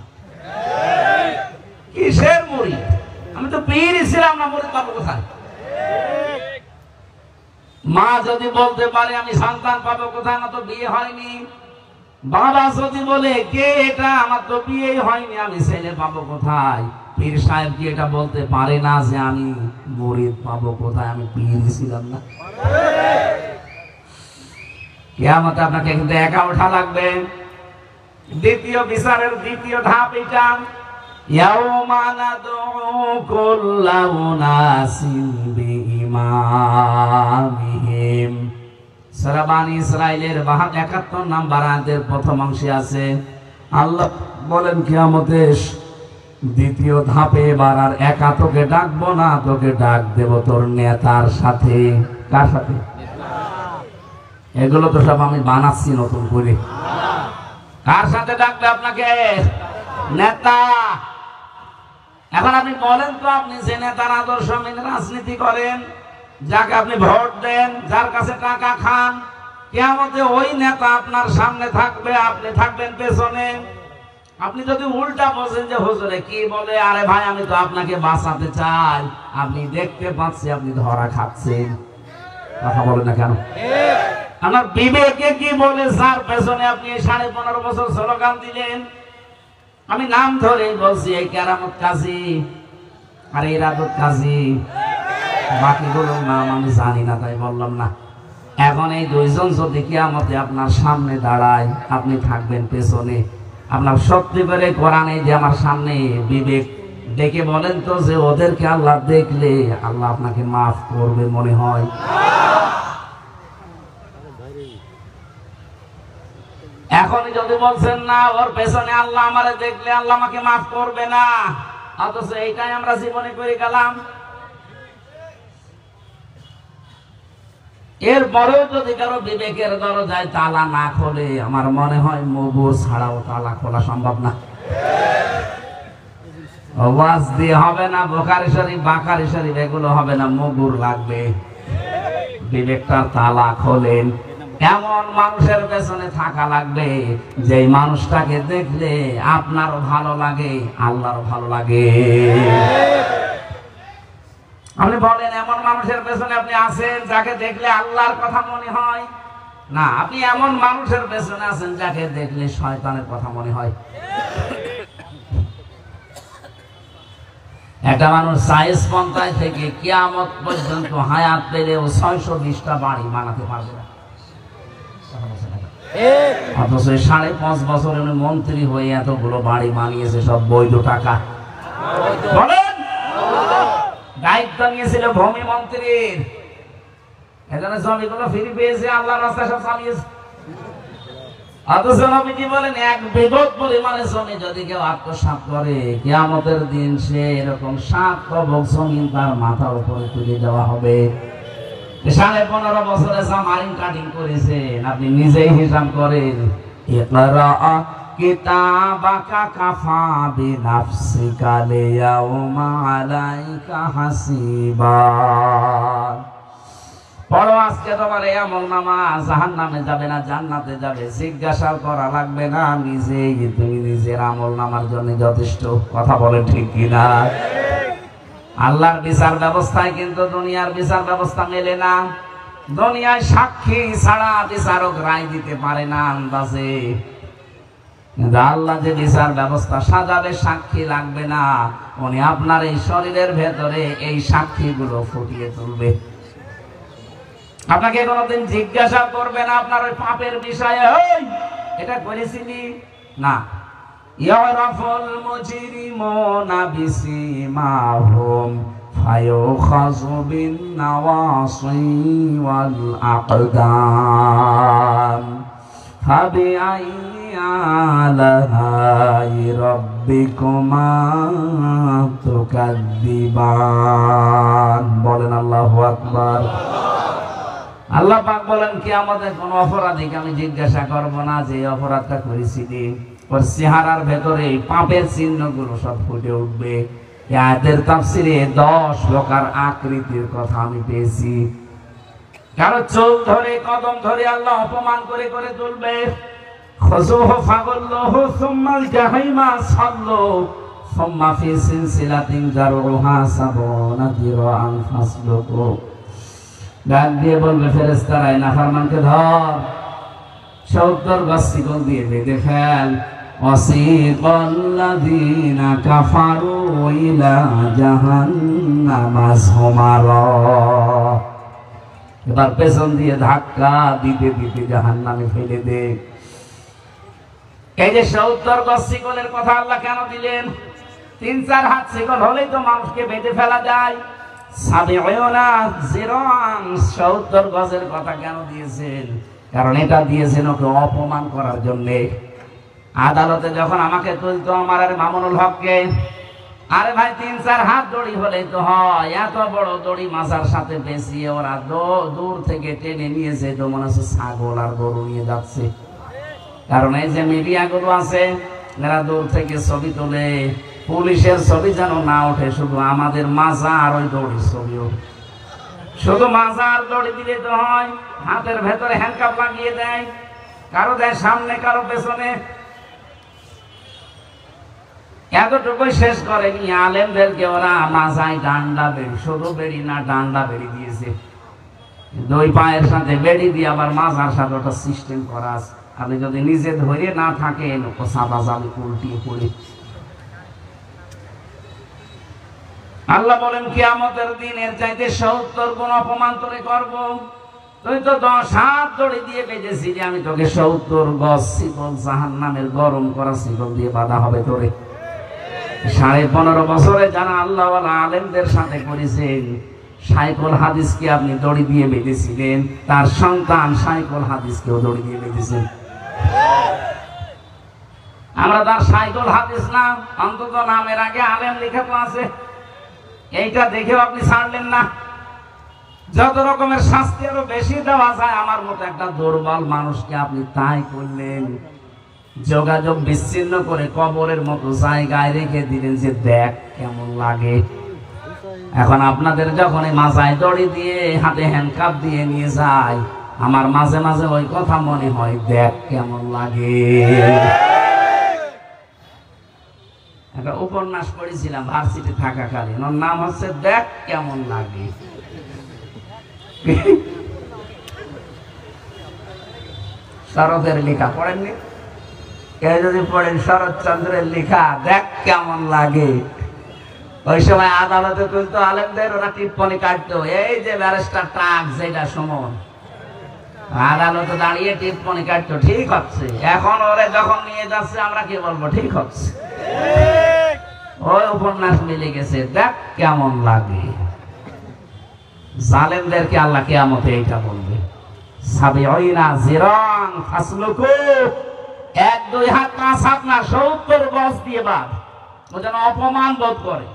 কিসের মুরিদ? আমি তো পীর ছিলাম না, মুরিদ পাবো কোথায়? মা যদি বলতে পারে আমি সন্তান পাবো কোথায়, আমার তো বিয়ে হয়নি। বাবা যদি বলে কে এটা, আমার তো বিয়ে হয়নি, আমি ছেলে পাবো কোথায়? পীর সাহেব কি এটা বলতে পারে না যে আমি মুরিদ পাবো কোথায়? আমি পীর ছিলাম না। কিয়ামতে আপনাকে কিন্তু একা ওঠা লাগবে। দ্বিতীয় বিচারের দ্বিতীয় ধাপ এটা। ইয়াউমা নাদউ কুল্লা উনাসিন বিইমামিহিম। সূরা বানী ইসরাঈলের 71 নম্বর আয়াতের প্রথম অংশে আছে আল্লাহ বলেন কিয়ামতে দ্বিতীয় ধাপে এবার আর একা তোকে ডাকবো না, তোকে ডাক দেব তোর নেতার সাথে। কার সাথে? এগুলো তো সব আমি বানাচ্ছি নতুন করে। কার সাথে ডাকবে আপনাকে? নেতা। এখন আপনি বলেন তো, আপনি যে নেতার আদর্শ মেনে রাজনীতি করেন, যাকে আপনি ভোট দেন, যার কাছে টাকা খান, কিয়ামতে ওই নেতা আপনার সামনে থাকবে, আপনি থাকবেন পেছনে। আপনি যদি উল্টা বলেন যে হুজুরে কি বলে, আরে ভাই আমি তো আপনাকে বাঁচাতে চাই, আপনি দেখতে পাচ্ছি আপনি ধরা খাচ্ছেন, কথা বলেন না কেন? আমার বিবেকে কি বলে যার পেছনে আপনি 15.5 বছর স্লোগান দিলেন? আমি নাম ধরে বলছি, এই কেরামত কাজী আর এই রাজত কাজী, বাকিগুলোর নাম আমি জানি না তাই বললাম না। এখন এই দুইজন যদি কিয়ামতে আপনার সামনে দাঁড়ায়, আপনি থাকবেন পেছনে। আপনার সত্যি করে কোরআনে যে আমার সামনে বিবেক ডেকে বলেন তো যে ওদেরকে আল্লাহ দেখলে আল্লাহ আপনাকে মাফ করবে মনে হয়? এখনই যদি বলছেন না ওর পেছনে আল্লাহ আমারে দেখলে আল্লাহ আমাকে মাফ করবে না, অথচ এইটাই আমরা জীবনে করে গেলাম। এরপরেও যদি কারো বিবেকের দরজায় তালা না খোলে, আমার মনে হয় মবুর ছাড়াও তালা খোলা সম্ভব না। ওয়াজ দিয়ে হবে না, বুখারী শরীফ বাকারী শরীফ এগুলো হবে না, মবুর লাগবে। বিবেকটা তালা খোলেন, এমন মানুষের পেছনে থাকা লাগবে যে মানুষটাকে দেখলে আপনারও ভালো লাগে, আল্লাহরও ভালো লাগে। আপনি বলেন এমন মানুষের পেছনে আপনি আছেন যাকে দেখলে আল্লাহর কথা মনে হয় না, আপনি এমন মানুষের পেছনে আছেন যাকে দেখলে শয়তানের কথা মনে হয়। একটা মানুষ 40-50 থেকে কিয়ামত পর্যন্ত হায়াত পেলেও 620টা বাড়ি বানাতে পারবে না, অথচ 5.5 বছর উনি মন্ত্রী হয়ে এতগুলো বাড়ি বানিয়েছে, সব বৈধ টাকা। বলেন দায়িত্ব নিয়েছিল ভূমি মন্ত্রীর, এখানে জমিগুলো ফিরে পেয়েছে, আল্লাহর রাস্তায় সব চালিয়েছে। অথচ নবীজি বলেন এক বিগত পরিমাণে জমি যদি কেউ আত্মসাৎ করে, কিয়ামতের দিন সে এরকম 7 কবক জমি তার মাথার উপরে তুলে দেওয়া হবে। 15.5 বছরে যা মারিং কাটিং করেছেন আপনি নিজেই হিসাব করেন। ইকরা কিতাবাকা কাফা বিনাফসিকা লিয়াউমা আলাইকা হাসিবা। পড়ো আজকে তোমার এই আমলনামা জাহান্নামে যাবে না জান্নাতে যাবে, জিজ্ঞাসা করা লাগবে না, নিজেই তুমি নিজের আমলনামার জন্য যথেষ্ট। কথা বলে ঠিক কিনা? আল্লাহর বিচার ব্যবস্থায় কিন্তু দুনিয়ার বিচার ব্যবস্থা মেলে না। দুনিয়ায় সাক্ষী ছাড়া বিচারক রায় দিতে পারে না আন্দাজে, কিন্তু আল্লাহ যে বিচার ব্যবস্থা সাজাবে সাক্ষী লাগবে না, উনি আপনার এই শরীরের ভেতরে এই সাক্ষীগুলো ফুটিয়ে তুলবে। আপনাকে কোনোদিন জিজ্ঞাসা করবে না আপনার ওই পাপের বিষয়ে, ওই এটা করেছিলি না। ইয়ারাফুল মুজরিমুনা বিসিমাহুম ফায়ুখাযু বিন নাওয়াসি ওয়াল আকদাম ফাবিআইয়ি আলাই রাব্বিকুমা তুকাযযিবান। বলেন আল্লাহু আকবার। আল্লাহ পাক বলেন কিয়ামতে কোন অপরাধীকে আমি জিজ্ঞাসা করব না যে অপরাধটা করেছিলি, ওর চেহারার ভেতরে পাপের চিহ্নগুলো সব ফুটে উঠবে। আয়াতের তাফসিরে 10 প্রকার আকৃতির কথা আমি পেয়েছি। কারো চোখ ধরে কদম ধরে আল্লাহ অপমান করে করে তুলবে। খুযুহু ফাগুল্লুহু সুম্মাল জাহিমা সাল্লু সুম্মা ফি সিলসিলাতিন যারউহা 70 দিরআন ফাসলুকু। ডাক দিয়ে বলবে ফেরেশতারা এই নাফরমানকে ধর, 70 গজ শিকল দিয়ে বেঁধে ফেল। ওয়াসিকাল্লাযীনা কাফারু ইলা জাহান্নামা যুমারা। এবার পেছন দিয়ে ধাক্কা দিতে দিতে জাহান্নামে ফেলে দে। এই যে 70 গজ শিকলের কথা আল্লাহ কেন দিলেন? 3-4 হাত শিকল হলেই তো মানুষকে বেঁধে ফেলা যায়। 70 গজের কথা কেন দিয়েছেন? কারণ এটা দিয়েছেন ওকে অপমান করার জন্য। আদালতে যখন আমাকে তুলতো আমার আর মামুনুল হককে, আরে ভাই 3-4 হাত দড়ি হলেই তো হয়, এত বড় দড়ি মাজার সাথে পেঁচিয়ে ওরা দূর থেকে টেনে নিয়েছে, তো মনে হচ্ছে ছাগল আর গরু নিয়ে যাচ্ছে। কারণ এই যে মিডিয়াগুলো আছে এরা দূর থেকে ছবি তোলে, পুলিশের ছবি যেন না ওঠে, শুধু আমাদের মাজা আর ওই দড়ির ছবি ওঠে। শুধু মাজার দড়ি দিলে তো হয়, হাতের ভেতরে হ্যান্ডকাপ লাগিয়ে দেয়, কারো দেয় সামনে কারো পেছনে। এতটুকুই শেষ করেনি আলেমদেরকে ওরা মাজায় ডান্ডা বেড়ি, শুধু বেড়ি না ডান্ডা বেড়ি দিয়েছে, দুই পায়ের সাথে বেড়ি দিয়ে আবার মাজার সাথে ওটা সিস্টেম করা আছে। আপনি যদি নিজে ধরে না থাকেন সাদা জালি উল্টিয়ে পড়ে। আল্লাহ বলেন কিয়ামতের দিন এর চাইতে ৭০ গুণ অপমান তোরে করব। তুই তো ১০ হাত দড়ি দিয়ে বেঁধেছিলি, আমি তোকে ৭০ গজ শিকল জাহান্নামের গরম করা শিকল দিয়ে বাঁধা হবে তোরে। ১৫.৫ বছরে যারা আল্লাহওয়ালা আলেমদের সাথে করেছেন, সাইকুল হাদিসকে আপনি দড়ি দিয়ে বেঁধেছিলেন, তার সন্তান সাইকুল হাদিসকেও দড়ি দিয়ে বেঁধেছেন। আমরা তার সাইকুল হাদিস নাম, অন্তত নামের আগে আলেম লেখা তো আছে, এইটা দেখেও আপনি ছাড়লেন না। যত রকমের শাস্তি আরো বেশি দেওয়া যায় আমার মতো একটা দুর্বল মানুষকে আপনি তাই করলেন। যোগাযোগ বিচ্ছিন্ন করে কবরের মতো জায়গায় রেখে দিলেন যে দেখ কেমন লাগে। এখন আপনাদের যখন মাজায় দড়ি দিয়ে হাতে হ্যান্ডকাপ দিয়ে নিয়ে যায়, আমার মাঝে মাঝে ওই কথা মনে হয়, দেখ কেমন লাগে। একটা উপন্যাস পড়েছিলাম ভার্সিটি থাকাকালীন, ওর নাম হচ্ছে দেখ কেমন লাগে। শরতের লেখা পড়েননি? কেউ যদি পড়েন শরৎচন্দ্রের লেখা দেখ কেমন লাগে, ওই সময় আদালতে তুলতো আলেমদের, ওরা টিপ্পনি কাটতো, এই যে ব্যারিস্টার টাক যেটা সুমন, আদালতে দাঁড়িয়ে টিপ্পনি কাটতো, ঠিক হচ্ছে। এখন ওরে যখন নিয়ে যাচ্ছে আমরা কি বলবো, ঠিক হচ্ছে। ওই উপন্যাস মিলে গেছে, দেখ কেমন লাগে। জালেমদেরকে আল্লাহ কিয়ামতে এইটা বলবে, সাবিঈনা জিরান ফাসলুকু, ১-২ হাত ৫ হাত না ৭০ গজ দিয়ে বাঁধ, ও যেন অপমান বোধ করে।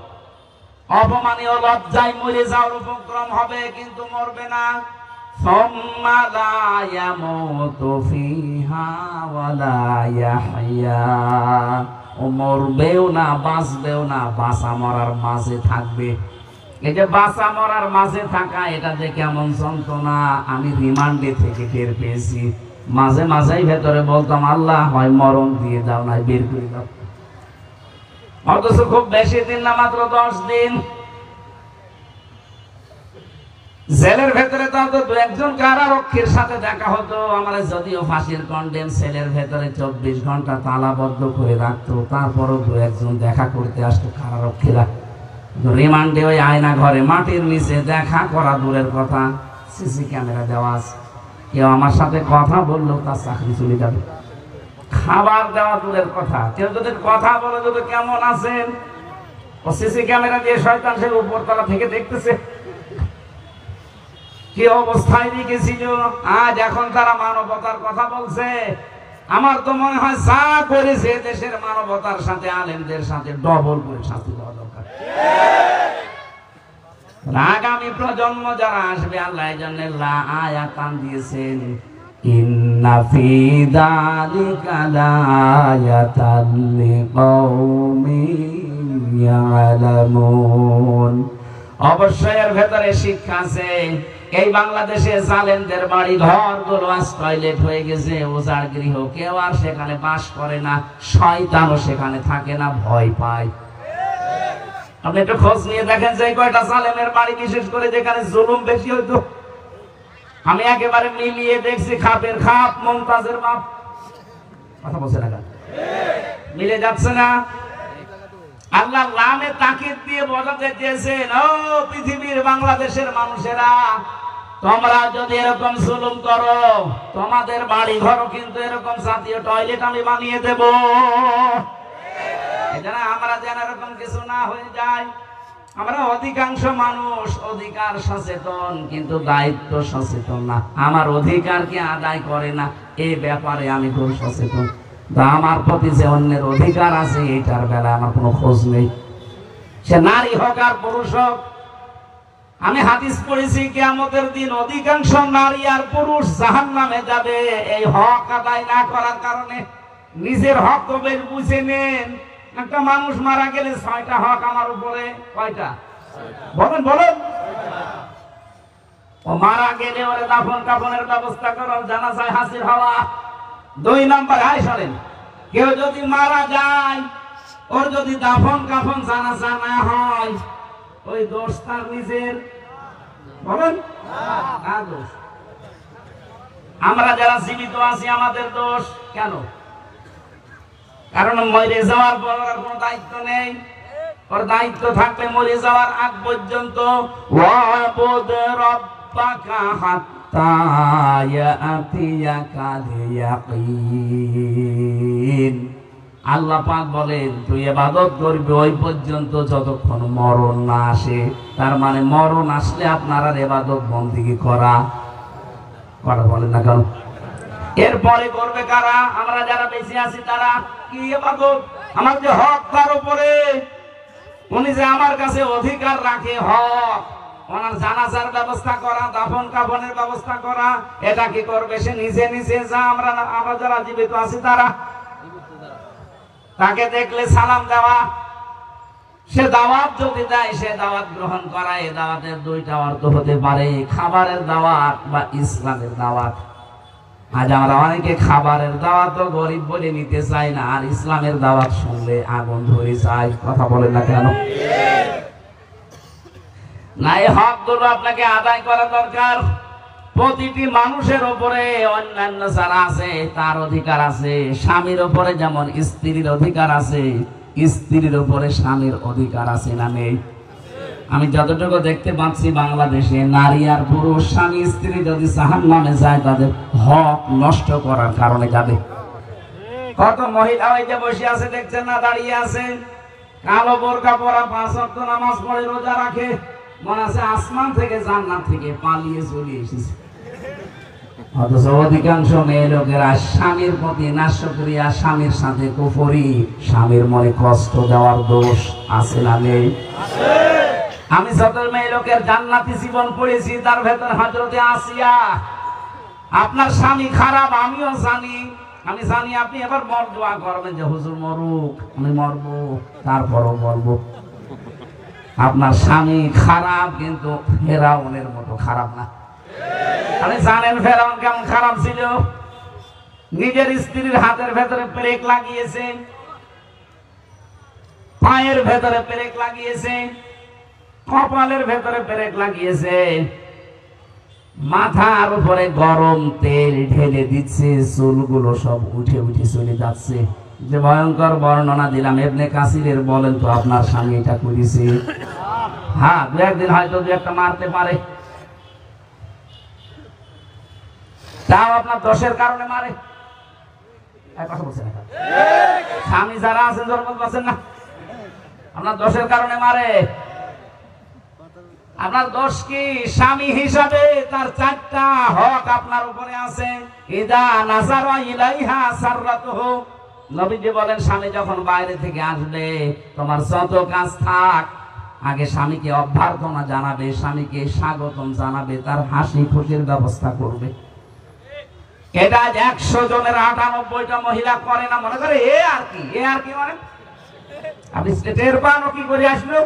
অপমানীয় লজ্জায় মরে যাওয়ার উপক্রম হবে, কিন্তু মরবে না। সুম্মা লা ইয়ামুতু ফিহা ওয়ালা ইয়াহইয়া, ও মরবেও না বাঁচবেও না, বাঁচা মরার মাঝে থাকবে। এই যে বাঁচা মরার মাঝে থাকা, এটা যে কেমন যন্ত্রণা আমি রিমান্ডে থেকে টের পেয়েছি। মাঝে মাঝেই ভেতরে বলতাম, আল্লাহ হয় মরণ দিয়ে দাও, না বের করে দাও। অথচ খুব বেশি দিন না, মাত্র ১০ দিন। জেলের ভেতরে তাও তো ২-১ কারারক্ষীর সাথে দেখা হতো আমার, যদিও ফাঁসির কন্ডেম সেলের ভেতরে ২৪ ঘন্টা তালাবদ্ধ করে রাখতো, তারপরও ২-১ দেখা করতে আসতো কারারক্ষীরা। রিমান্ডে ওই আয়না ঘরে মাটির নিচে দেখা করা দূরের কথা, সিসি ক্যামেরা দেওয়া আছে, কেউ আমার সাথে কথা বললেও তার চাকরি চলে যাবে। খাবার দেওয়া দূরের কথা, কেউ যদি কথা বলে যদি কেমন আছেন, ও সিসি ক্যামেরা দিয়ে শয়তান সে উপরতলা থেকে দেখতেছে কি অবস্থায় রেখেছিল। আজ এখন তারা মানবতার কথা বলছে। আমার তো মনে হয় যা করেছে দেশের মানবতার সাথে আলেমদের সাথে ডবল করে শাস্তি দেওয়া দরকার। আগামী প্রজন্ম যারা আসবে, আল্লাহ এই জন্য আয়াতান দিয়েছেন, ইন্না ফি যালিকা লাআয়াতান লিকাওমিন ইয়ালামুন, অবশ্যই এর ভেতরে শিক্ষা আছে। এই বাংলাদেশে জালেমদের বাড়ি ঘর গুলো আজ টয়লেট হয়ে গেছে, ওজার গৃহ, কেউ আর সেখানে বাস করে না, শয়তানও সেখানে থাকে না, ভয় পায়। আপনি একটু খোঁজ নিয়ে দেখেন যে কয়টা জালেমের বাড়ি, বিশেষ করে যেখানে জুলুম বেশি হইতো, আমি একেবারে মিলিয়ে দেখছি, খাপের খাপ মমতাজের বাপ। কথা বলছে না, মিলে যাচ্ছে না? আল্লাহ নামে তাকিদ দিয়ে বোঝাতে চেয়েছেন, ও পৃথিবীর বাংলাদেশের মানুষেরা, তোমরা যদি এরকম জুলুম করো, তোমাদের বাড়ি ঘরও কিন্তু এরকম জাতীয় টয়লেট আমি বানিয়ে দেব। আমরা যেন এরকম কিছু না হয়ে যায়। আমরা অধিকাংশ মানুষ অধিকার সচেতন, কিন্তু দায়িত্ব সচেতন না। আমার অধিকারকে আদায় করে না, এই ব্যাপারে আমি খুব সচেতন। আমার প্রতি যে অন্যের অধিকার আছে, এটার বেলায় আমার কোনো খোঁজ নেই, সে নারী হোক আর পুরুষ হোক। আমি হাদিস পড়েছি, কিয়ামতের দিন অধিকাংশ নারী আর পুরুষ জাহান্নামে যাবে এই হক আদায় না করার কারণে। নিজের হক তো বেশ বুঝে নেন। একটা মানুষ মারা গেলে 6টা হক আমার উপরে, কয়টা বলেন বলেন? ও মারা গেলে ওরে দাফন কাফনের ব্যবস্থা করো, জানাজায় হাজির হওয়া। 2 নম্বর, আয় শোনেন, কেউ যদি মারা যায়, ওর যদি দাফন কাফন জানাজা না হয়, ওই দোষ তার নিজের, বলেন না দোষ। আমরা যারা জীবিত আছি আমাদের দোষ কেন? কারণ মরে যাওয়ার পর আর কোনো দায়িত্ব নেই। ওর দায়িত্ব থাকবে মরে যাওয়ার আগ পর্যন্ত। ওয়াবুদ রাব্বাকা হাত্তা ইয়াতিয়াকাল ইয়াকিন। আল্লাহ পাক বলেন তুই ইবাদত করবি ওই পর্যন্ত যতক্ষণ মরণ না আসে। তার মানে মরণ আসলে আপনার আর ইবাদত বন্দেগী করা বলেন না কেন? এরপরে করবে কারা? আমরা যারা বেঁচে আছি তারা। কি ইবাদত? আমার যে হক তার উপরে, উনি যে আমার কাছে অধিকার রাখে, হক, ওনার জানাজার ব্যবস্থা করা, দাফন কাফনের ব্যবস্থা করা, এটা কি করবে সে নিজে নিজে? যা আমরা যারা জীবিত আছি তারা। তাকে দেখলে সালাম দেওয়া, সে দাওয়াত যদি দেয় সে দাওয়াত গ্রহণ করা। এই দাওয়াতের 2টা অর্থ হতে পারে, খাবারের দাওয়াত বা ইসলামের দাওয়াত। আজ আমরা অনেকে খাবারের দাওয়াতও গরিব বলে নিতে চাই না, আর ইসলামের দাওয়াত শুনলে আগুন ধরে যায়। কথা বলেন না কেন? না, এই হকগুলো আপনাকে আদায় করা দরকার। প্রতিটি মানুষের উপরে অন্যান্য যারা আছে তার অধিকার আছে। স্বামীর উপরে যেমন স্ত্রীর অধিকার আছে, স্ত্রীর উপরে স্বামীর অধিকার আছে না নেই? আমি যতটুকু দেখতে পাচ্ছি বাংলাদেশে নারী আর পুরুষ, স্বামী স্ত্রী যদি জাহান্নামে যায় তাদের হক নষ্ট করার কারণে যাবে। কত মহিলা ওই যে বসে আছে দেখছেন না, দাঁড়িয়ে আছে, কালো বোরকা পরা, 5 ওয়াক্ত নামাজ পড়ে, রোজা রাখে, মনে আছে আসমান থেকে জান্নাত থেকে পালিয়ে চলে এসেছে। অথচ অধিকাংশ মেয়ে লোকেরা স্বামীর প্রতি নাশকরিয়া, স্বামীর সাথে কুফরি, স্বামীর মনে কষ্ট দেওয়ার দোষ আছে না নেই? আমি যত মেয়ে লোকের জান্নাতি জীবন পড়েছি তার ভেতর হযরতে আসিয়া। আপনার স্বামী খারাপ আমিও জানি, আমি জানি। আপনি এবার দোয়া করবেন যে হুজুর মরুক, আমি মরবো, তারপরও বলবো আপনার স্বামী খারাপ, কিন্তু ফেরাউনের মতো খারাপ না। আপনি জানেন ফেরাউন কেমন খারাপ ছিল? নিজের স্ত্রীর হাতের ভেতরে পেরেক লাগিয়েছে, পায়ের ভেতরে পেরেক লাগিয়েছে, কপালের ভেতরে পেরেক লাগিয়েছে, মাথার উপরে গরম তেল ঢেলে দিচ্ছে, চুলগুলো সব উঠে উঠে চলে যাচ্ছে। যে ভয়ঙ্কর বর্ণনা দিলাম, ইবনে কাসিরের বলেন তো আপনার স্বামী এটা করেছে? হ্যাঁ, 2 একদিন হয়তো 2 একটা মারতে পারে, তাও আপনার দোষের কারণে মারে। কথা বলছেন না? স্বামী যারা আছেন জোর বলছেন না, আপনার দোষের কারণে মারে। আপনার দোষ কি? স্বামী হিসাবে তার 4টা হক আপনার উপরে আছে। ইদা নাযারা ইলাইহা সাররাতুহু, নবীজি বলেন স্বামী যখন বাইরে থেকে আসবে, তোমার যত কাজ থাক, আগে স্বামীকে অভ্যর্থনা জানাবে, স্বামীকে স্বাগতম জানাবে, তার হাসি খুশির ব্যবস্থা করবে। এটা 100 জনের 98টা মহিলা করে না, মনে করে এ আর কি, এ আর কি মানে? আপনি টের পান কি করে আসলো?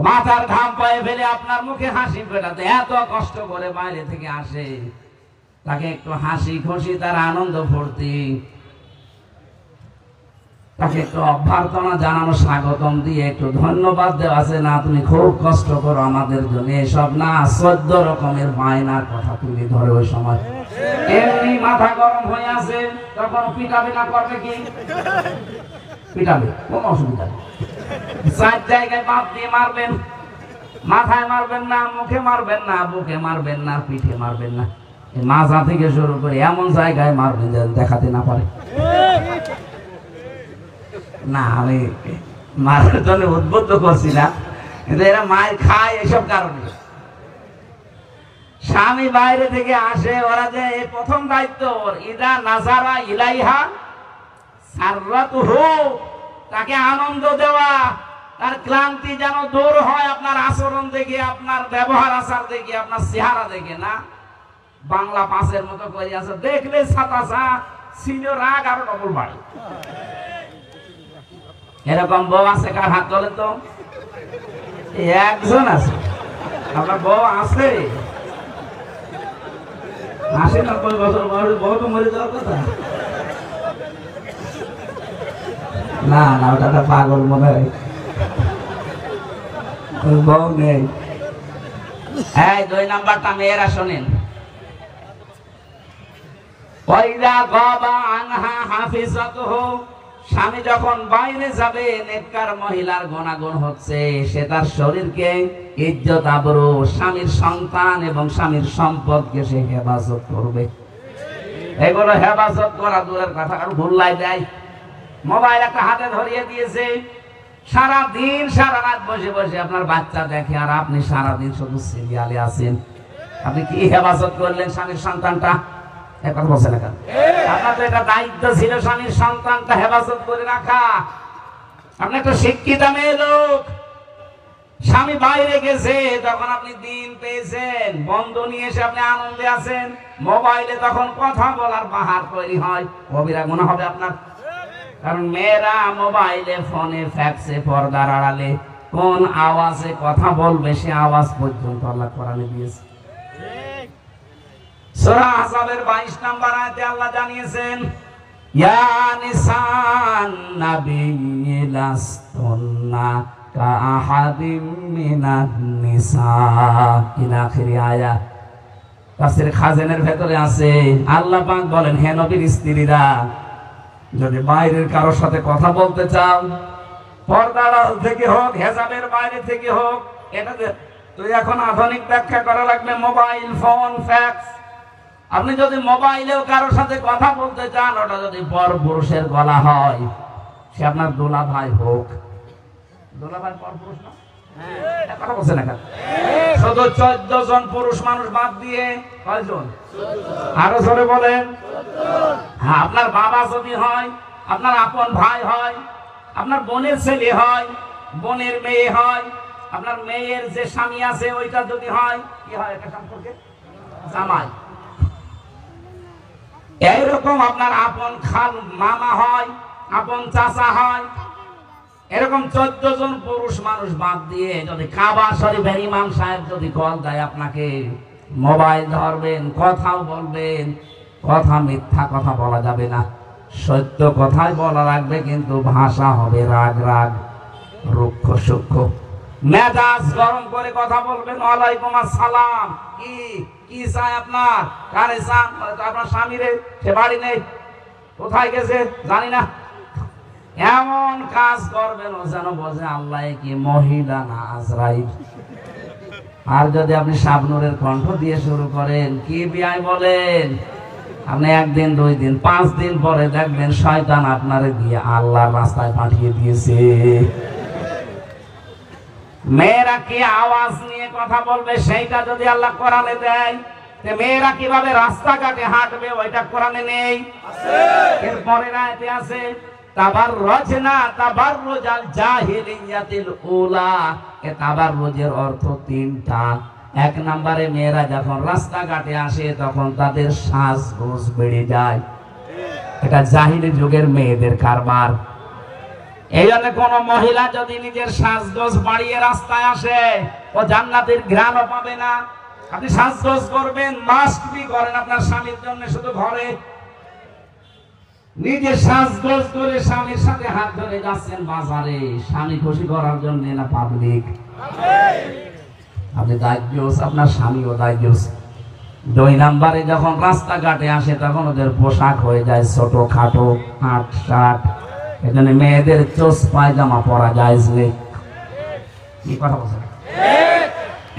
মাথার ঘাম পায়ে ফেলে আপনার মুখে হাসি ফোটাতে এত কষ্ট করে বাইরে থেকে আসে, তাকে একটু হাসি খুশি, তার আনন্দ ফুর্তি, তাকে একটু অভ্যর্থনা জানানো, স্বাগতম দিয়ে একটু ধন্যবাদ দেওয়া আছে, না তুমি খুব কষ্ট করো আমাদের জন্য, এসব না 14 রকমের বায়নার কথা তুলে ধরে ওই সময়। এমনি মাথা গরম হয়ে আছে, তখন পিটাবে না, করবে কি? পিটাবে, কোনো অসুবিধা নেই। 4 জায়গায় বাপ দিয়ে মারবেন, মাথায় মারবেন না, মুখে মারবেন না, বুকে মারবেন না, পিঠে মারবেন না, মাজা থেকে শুরু করে এমন জায়গায় মারবেন যেন দেখাতে না পারে। না, আমি মারার জন্য উদ্বুদ্ধ করছি না, কিন্তু এরা মায়ের খায় এসব কারণে। স্বামী বাইরে থেকে আসে, ওরা যে প্রথম দায়িত্ব, ইদা নাযারা ইলাইহা সাররাতুহু, তাকে আনন্দ দেওয়া, তার ক্লান্তি যেন দূর হয় আপনার আচরণ দেখে, আপনার ব্যবহার আচার দেখে, আপনার চেহারা দেখে। না বাংলা 5-এর মতো করে আছে, দেখলে ছাতাছা ছিল, রাগ আরো ডবল বাড়ে। এরকম বউ আছে কার? হাত তোলেন তো। একজন আছে, আপনার বউ আছে? 80-90 বছর বয়স বউ তো মরে যাওয়ার কথা। না না, ওটা একটা পাগল মনে হয়, বউ নেই। এই 2 নাম্বারটা মেয়েরা শোনেন। স্বামী যখন বাইরে যাবে, নেককার মহিলার গুণাগুণ হচ্ছে সে তার শরীরকে ইজ্জত আবরু, স্বামীর সন্তান এবং স্বামীর সম্পদকে সে হেফাজত করবে। এগুলো হেফাজত করা দূরের কথা, আর ভুল্লাই দেয়। মোবাইল একটা হাতে ধরিয়ে দিয়েছে, সারা দিন সারা রাত বসে বসে আপনার বাচ্চা দেখে, আর আপনি সারাদিন শুধু সিরিয়ালে আছেন। আপনি কি হেফাজত করলেন স্বামীর সন্তানটা? কথা বলছে না কেন? আপনার তো এটা দায়িত্ব ছিল স্বামীর সন্তানটা হেফাজত করে রাখা। আপনি একটা শিক্ষিত মেয়ে লোক, স্বামী বাইরে গেছে, তখন আপনি দিন পেয়েছেন, বন্ধ নিয়ে এসে আপনি আনন্দে আছেন, মোবাইলে তখন কথা বলার বাহার তৈরি হয়, কবিরা গুনাহ হবে আপনার। কারণ মেয়েরা মোবাইলে, ফোনে, ফ্যাক্সে, পর্দার আড়ালে কোন আওয়াজে কথা বলবে সে আওয়াজ পর্যন্ত আল্লাহ কোরআনে দিয়েছে। সূরা আহজাবের 22 নম্বর আয়াতে আল্লাহ জানিয়েছেন, ইয়া নিসান নাবিয়্যি লাস্তুন্না কাআহাদিম মিনান নিসা, ইলা আখির আয়াত। তাফসীর খাজানের ভেতরে আছে, আল্লাহ পাক বলেন, হে নবীর স্ত্রীরা, যদি বাইরের কারোর সাথে কথা বলতে চাও, পর্দার আড়াল থেকে হোক, হেজাবের বাইরে থেকে হোক, এটা তো এখন আধুনিক ব্যাখ্যা করা লাগবে, মোবাইল, ফোন, ফ্যাক্স। আপনি যদি মোবাইলেও কারোর সাথে কথা বলতে চান, ওটা যদি পরপুরুষের গলা হয়, সে আপনার দোলা ভাই হোক। দোলা ভাই পরপুরুষ না? কথা বলছে না কেন? শুধু 14 জন পুরুষ মানুষ বাদ দিয়ে কয়জন? আরো জোরে বলেন। হ্যাঁ, আপনার বাবা যদি হয়, আপনার আপন ভাই হয়, আপনার বোনের ছেলে হয়, বোনের মেয়ে হয়, আপনার মেয়ের যে স্বামী আছে ওইটা যদি হয়, কি হয় এটা সম্পর্কে? জামাই। এইরকম আপনার আপন খাল মামা হয়, আপন চাচা হয়। এরকম 14 জন পুরুষ মানুষ বাদ দিয়ে যদি কাবা শরীফের ইমাম সাহেব যদি কল দেয় আপনাকে, মোবাইল ধরবেন, কথাও বলবেন। কথা মিথ্যা কথা বলা যাবে না, সত্য কথাই বলা লাগবে, কিন্তু ভাষা হবে রাগ রাগ, রুক্ষ সূক্ষ্ম। মেজাজ গরম করে কথা বলবেন, ওয়ালাইকুম আসসালাম, কি চাই আপনার? কারে চান? আপনার স্বামীরে, সে বাড়ি নেই, কোথায় গেছে জানি না। এমন কাজ করবেন ও যেন বোঝে আল্লাহ কি মহিলা না আজরাইল। আর যদি আপনি শাবনূরের কণ্ঠ দিয়ে শুরু করেন, কি বিয়াই বলেন, আপনি 1 দিন 2 দিন 5 দিন পরে দেখবেন শয়তান আপনারে দিয়ে আল্লাহর রাস্তায় পাঠিয়ে দিয়েছে। মেয়েরা কি আওয়াজ নিয়ে কথা বলবে সেইটা যদি আল্লাহ কোরআনে দেয়, মেয়েরা কিভাবে রাস্তাঘাটে হাঁটবে ওইটা কোরআনে নেই। এরপরের আয়াতে আছে, তাবাররাজনা তাবাররুজাল জাহিলিয়াতিল উলা। এ তাবাররুজের অর্থ 3টা। 1 নম্বরে মেয়েরা যখন রাস্তাঘাটে আসে তখন তাদের সাজগোজ বেড়ে যায়, এটা জাহিলি যুগের মেয়েদের কারবার। এই জন্য কোন মহিলা যদি নিজের সাজগোজ বাড়িয়ে রাস্তায় আসে, ও জান্নাতের ঘ্রাণও পাবে না। আপনি সাজগোজ করবেন, মাস্ট বি করেন আপনার স্বামীর জন্য, শুধু ঘরে নিজে সাজগোজ করে স্বামীর সাথে হাত ধরে যাচ্ছেন বাজারে, স্বামী খুশি করার জন্য না পাবলিক? আপনি দায়িত্ব, আপনার স্বামীও দায়িত্ব। 2 নম্বরে যখন রাস্তাঘাটে আসে তখন ওদের পোশাক হয়ে যায় ছোট খাটো, 8 শার্ট। এখানে মেয়েদের চোস পায়জামা পরা যায় না। কি কথা বলছেন?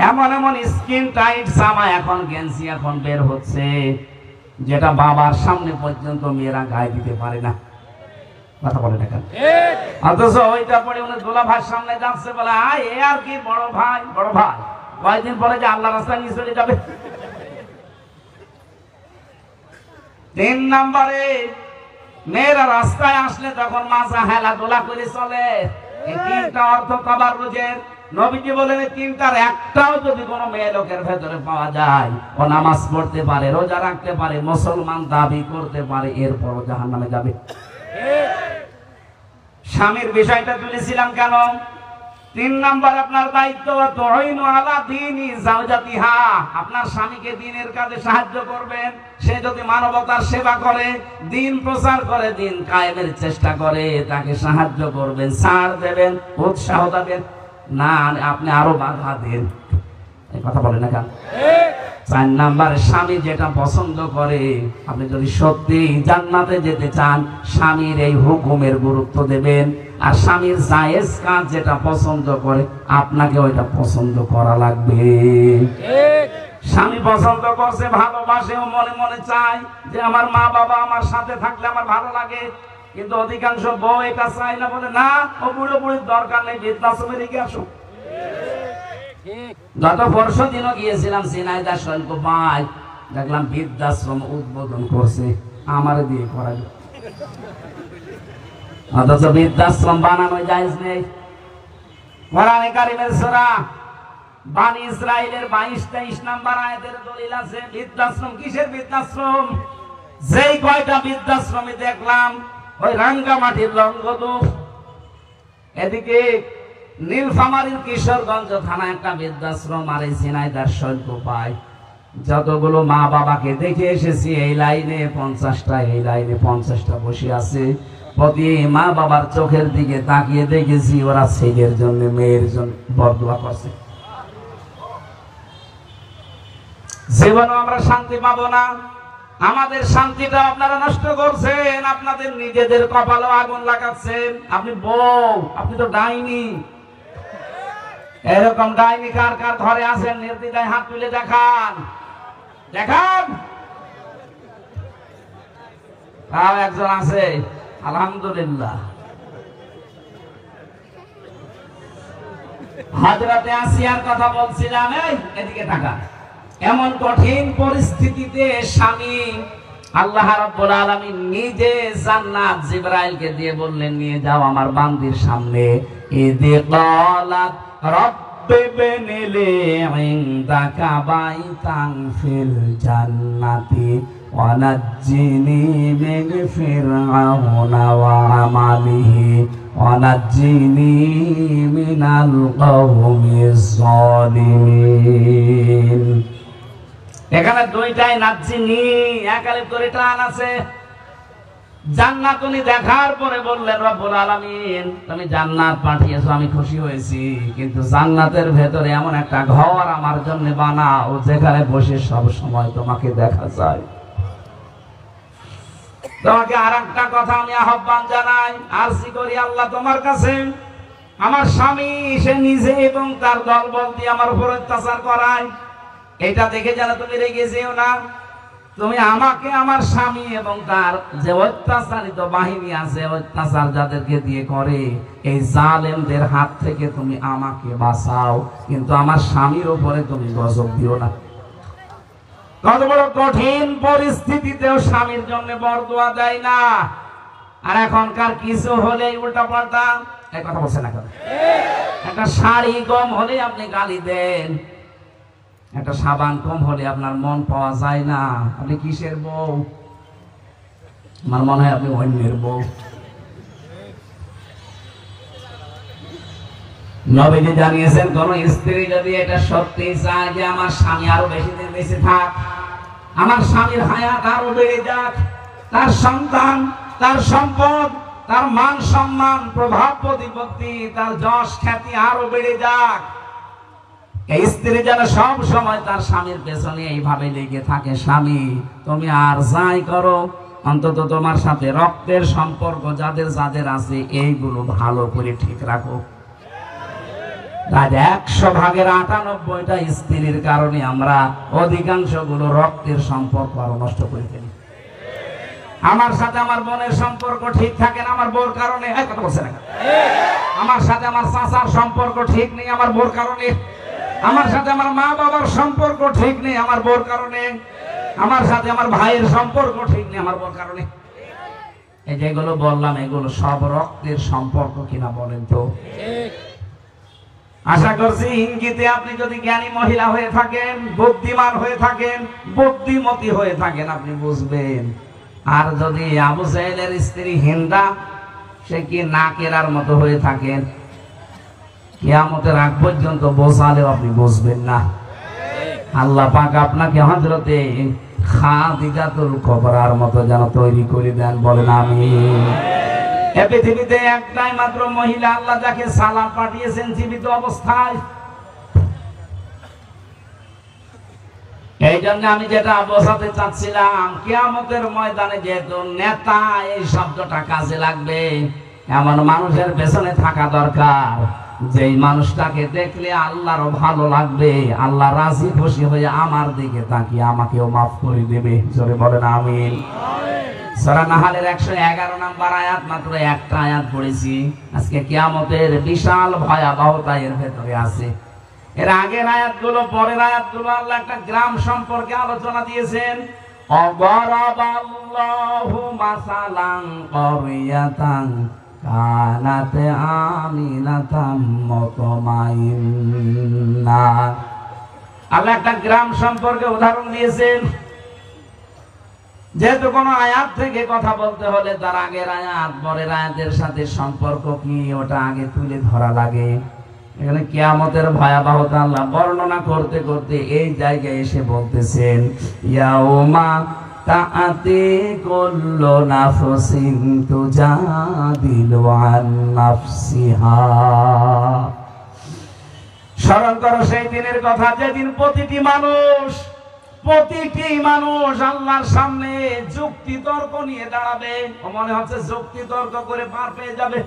এমন এমন স্কিন টাইট জামা এখন গেঞ্জি এখন বের হচ্ছে, যেটা বাবার সামনে পর্যন্ত মেয়েরা গায়ে দিতে পারে না। কথা বলে না কেন? অথচ ওইটা পরে উনি দোলা ভাইয়ের সামনে যাচ্ছে, বলে আয় এ আর কি বড় ভাই, বড় ভাই। কয়েকদিন পরে যে আল্লাহ রাস্তায় নিয়ে চলে যাবে। 3 নম্বরে মেয়েরা রাস্তায় আসলে তখন মাজা হেলা দোলা করে চলে। এই 3টা অর্থ তাবাররুজের। নবীজি বলেন, 3টার একটাও যদি কোনো মেয়ে লোকের ভেতরে পাওয়া যায়, ও নামাজ পড়তে পারে, রোজা রাখতে পারে, মুসলমান দাবি করতে পারে, এরপরও জাহান্নামে যাবে। স্বামীর বিষয়টা তুলেছিলাম কেন? তিন নাম্বার আপনার দায়িত্ব তুইনু আলা দীনি জাওজাতিহা, আপনার স্বামীকে দ্বীনের কাজে সাহায্য করবেন। সে যদি মানবতার সেবা করে, দ্বীন প্রচার করে, দ্বীন কায়েমের চেষ্টা করে, তাকে সাহায্য করবেন, ছাড় দেবেন, উৎসাহ দেবেন না, আপনি আরো বাধা দেন। এই কথা বলেন না কেন? চার নাম্বার, স্বামী যেটা পছন্দ করে, আপনি যদি সত্যি জান্নাতে যেতে চান, স্বামীর এই হুকুমের গুরুত্ব দেবেন। আর স্বামীর জায়েজ কাজ যেটা পছন্দ করে, আপনাকে ওইটা পছন্দ করা লাগবে। স্বামী পছন্দ করছে, ভালোবাসে, ও মনে মনে চায় যে আমার মা বাবা আমার সাথে থাকলে আমার ভালো লাগে, কিন্তু অধিকাংশ বউ এটা চায় না, বলে না ও বুড়ো বুড়ির দরকার নেই, বৃদ্ধাশ্রমে রেখে আসো। গত পরশু দিনও গিয়েছিলাম সিনাইদা শৈলকো ভাই, দেখলাম বৃদ্ধাশ্রম উদ্বোধন করছে, আমার দিয়ে করাবে, অথচ বৃদ্ধাশ্রম বানানো জায়েজ নেই। কোরআনে কারিমের সূরা বানি ইসরাইলের 22-23 নাম্বার আয়াতের দলিল আছে। বৃদ্ধাশ্রম কিসের বৃদ্ধাশ্রম? যেই কয়টা বৃদ্ধাশ্রমে দেখলাম, ওই রাঙ্গামাটির লঙ্গদুপ, এদিকে নীলফামারীর কিশোরগঞ্জ থানা একটা বৃদ্ধাশ্রম, আর এই ঝিনাইদহের শৈলকুপায়, যতগুলো মা বাবাকে দেখে এসেছি এই লাইনে 50টা, এই লাইনে 50টা বসে আছে। প্রতি মা বাবার চোখের দিকে তাকিয়ে দেখেছি ওরা ছেলের জন্য মেয়ের জন্য বরদোয়া করছে। জীবনে আমরা শান্তি পাবো না, আমাদের শান্তিটা আপনারা নষ্ট করছেন, আপনাদের নিজেদের কপালে আগুন লাগাচ্ছেন। আপনি বউ, আপনি তো ডাইনি। এরকম ডাইনি কার কার ঘরে আছেন? নির্দ্বিধায় হাত তুলে দেখান, দেখান। তাও একজন আছে, আলহামদুলিল্লাহ। হযরতে আসিয়ার কথা বলছিলাম, এই এদিকে তাকান। এমন কঠিন পরিস্থিতিতে স্বামী আল্লাহ রাব্বুল আলামিন নিজে জান্নাত জিবরাইলকে দিয়ে বললেন, নিয়ে যাও আমার বান্দির সামনে। ইদি ক্বালাত রাব্বি বিনিলি ইনদাকা বাইতান ফিল জান্নাতি ওয়া নাজ্জিনি মিন ফিরআউনা ওয়া আমালিহি ওয়া নাজ্জিনি মিনাল কওমিজ যালিমিন। এখানে দুইটাই নাজ্জিনি, একালে করে টান আছে। জান্নাত উনি দেখার পরে বললেন, রব্বুল আলামিন তুমি জান্নাত পাঠিয়েছো, আমি খুশি হয়েছি, কিন্তু জান্নাতের ভেতরে এমন একটা ঘর আমার জন্য বানাও যেখানে বসে সব সময় তোমাকে দেখা যায়। তোমাকে আরেকটা কথা আমি আহ্বান জানাই, আরজি করি আল্লাহ তোমার কাছে, আমার স্বামী সে নিজে এবং তার দলবল দিয়ে আমার উপর অত্যাচার করায়, এটা দেখে যেন তুমি রেগে যেও না। তুমি আমাকে, আমার স্বামী এবং তার যে অত্যাচারিত বাহিনী আছে, অত্যাচার যাদেরকে দিয়ে করে, এই জালেমদের হাত থেকে তুমি আমাকে বাঁচাও, কিন্তু আমার স্বামীর উপরে তুমি গজব দিও না। কত বড় কঠিন পরিস্থিতিতেও স্বামীর জন্য বরদোয়া দেয় না। আর এখনকার কিছু হলে উল্টা পাল্টা এই কথা বলছে না, একটা শাড়ি কম হলে আপনি গালি দেন, একটা সাবান কম হলে আপনার মন পাওয়া যায় না। আপনি কিসের বউ? আমার মনে হয় আপনি অন্যের বউ। নবীজি জানিয়েছেন, কোন স্ত্রী যদি এটা সত্যি চায় যে আমার স্বামী আরো বেশি দিন বেঁচে থাক, আমার স্বামীর হায়াত আরো বেড়ে যাক, তার সন্তান, তার সম্পদ, তার মান সম্মান, প্রভাব প্রতিপত্তি, তার যশ খ্যাতি আরো বেড়ে যাক, এই স্ত্রী যেন সব সময় তার স্বামীর পেছনে এইভাবে লেগে থাকে, স্বামী তুমি আর যাই করো, অন্তত তোমার সাথে রক্তের সম্পর্ক যাদের যাদের আছে এইগুলো ভালো করে ঠিক রাখো। 100 ভাগের 98টা স্ত্রীর কারণে আমরা অধিকাংশ গুলো রক্তের সম্পর্ক আরো নষ্ট করে ফেলি। আমার সাথে আমার বোনের সম্পর্ক ঠিক থাকে না আমার বোর কারণে, কথা বলছে না। আমার সাথে আমার চাচার সম্পর্ক ঠিক নেই আমার বোর কারণে, আমার সাথে আমার মা বাবার সম্পর্ক ঠিক নেই আমার বোর কারণে, আমার সাথে আমার ভাইয়ের সম্পর্ক ঠিক নেই আমার বোর কারণে। এই যেগুলো বললাম এগুলো সব রক্তের সম্পর্ক কিনা বলেন তো? আশা করছি ইঙ্গিতে আপনি যদি জ্ঞানী মহিলা হয়ে থাকেন, বুদ্ধিমান হয়ে থাকেন, বুদ্ধিমতী হয়ে থাকেন, আপনি বুঝবেন। আর যদি আবু জাহেলের স্ত্রী হিন্দা, সে কি না কেরার মতো হয়ে থাকেন, কিয়ামতের আগ পর্যন্ত বোঝালেও আপনি বুঝবেন না। আল্লাহ পাক আপনাকে হযরতে খাদিজাতুল কুবরার মতো যেন তৈরি করে দেন, বলেন আমিন। এই পৃথিবীতে একটাই মাত্র মহিলা আল্লাহ যাকে সালাম পাঠিয়েছেন জীবিত অবস্থায়। এই জন্য আমি যেটা বোঝাতে চাচ্ছিলাম, কিয়ামতের ময়দানে যেহেতু নেতা এই শব্দটা কাজে লাগবে, এমন মানুষের পেছনে থাকা দরকার যেই মানুষটাকে দেখলে আল্লাহরও ভালো লাগবে, আল্লাহ রাজি খুশি হয়ে আমার দিকে তাকিয়ে আমাকেও মাফ করে দেবে। জোরে বলেন আমিন। সূরা নাহলের 111 নম্বর আয়াত, মাত্র একটা আয়াত পড়েছি। আজকে কিয়ামতের বিশাল ভয়াবহতা এর ভেতরে আছে। এর আগের আয়াতগুলো, পরের আয়াতগুলো আল্লাহ একটা গ্রাম সম্পর্কে আলোচনা দিয়েছেন। অগরাবাল্লাহু মাসালান ক্বরিয়াতান কানাত আমিনাতাম মুতমাইন্না। আল্লাহ একটা গ্রাম সম্পর্কে উদাহরণ দিয়েছেন। যেহেতু কোন আয়াত থেকে কথা বলতে হলে তার আগের আয়াত পরের আয়াতের সাথে সম্পর্ক কি, ওটা আগে তুলে ধরা লাগে। এখানে কিয়ামতের ভয়াবহতা আল্লাহ বর্ণনা করতে করতে এই জায়গায় এসে বলতেছেন, ইয়াউমা তাআতি কুল্লু নাফসিন তুজাদিলু আন নাফসিহা। স্মরণ করো সেই দিনের কথা, যেদিন প্রতিটি মানুষ আল্লাহর সামনে যুক্তি তর্ক নিয়ে দাঁড়াবে। মনে হচ্ছে যুক্তি তর্ক করে পার পেয়ে যাবে।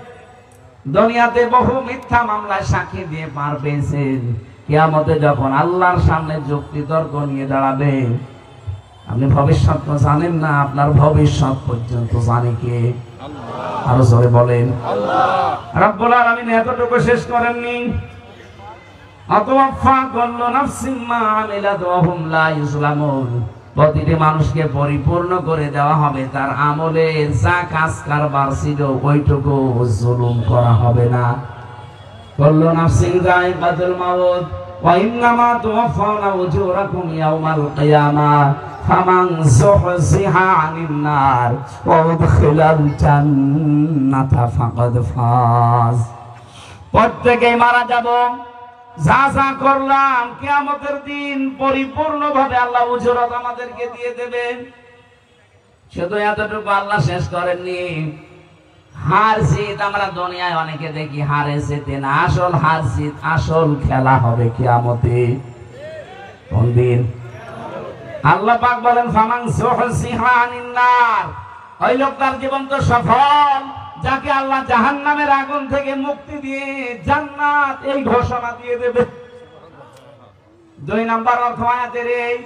দুনিয়াতে বহু মিথ্যা মামলায় সাক্ষী দিয়ে পার পেয়েছেন। কিয়ামতে যখন আল্লাহর সামনে যুক্তি তর্ক নিয়ে দাঁড়াবে, আপনি ভবিষ্যৎ তো জানেন না, আপনার ভবিষ্যৎ পর্যন্ত জানে কে? আল্লাহ। আরো জোরে বলেন আল্লাহ। রব্বুল আলামিন এতটুকু শেষ করেননি, আতওয়াফা কুল্লু নাফসিন মা আমিলাত ওয়া হুম লা ইউজলামুন। প্রতিটি মানুষকে পরিপূর্ণ করে দেওয়া হবে তার আমলে যা কাজ কারবার ছিল, ওইটুকু জুলুম করা হবে না। কুল্লু নাফসিন যায়িকাতুল মাউত ওয়া ইন্নামা তুওয়াফাউনা উজুরাকুম ইয়াওমাল কিয়ামাহ ফামান যুহজিহা আনিন নার ওয়া উদখিলাল জান্নাতা ফাকাদ ফাজ। প্রত্যেকেই মারা যাব, যা যা করলাম কিয়ামতের দিন পরিপূর্ণভাবে আল্লাহ উজরত আমাদেরকে দিয়ে দেবেন। শুধু এতটুকু আল্লাহ শেষ করেননি, হার জিত আমরা দুনিয়ায় অনেকে দেখি হারে জিতে না, আসল হার জিত, আসল খেলা হবে কিয়ামতে। কোন দিন? আল্লাহ পাক বলেন ফামান যুহজিহা আনিন নার, ওই লোকটার জীবন তো সফল যাকে আল্লাহ জাহান্নামের আগুন থেকে মুক্তি দিয়ে জান্নাত এই ঘোষণা দিয়ে দেবে। 2 নম্বর অর্থ আয়াতের এই,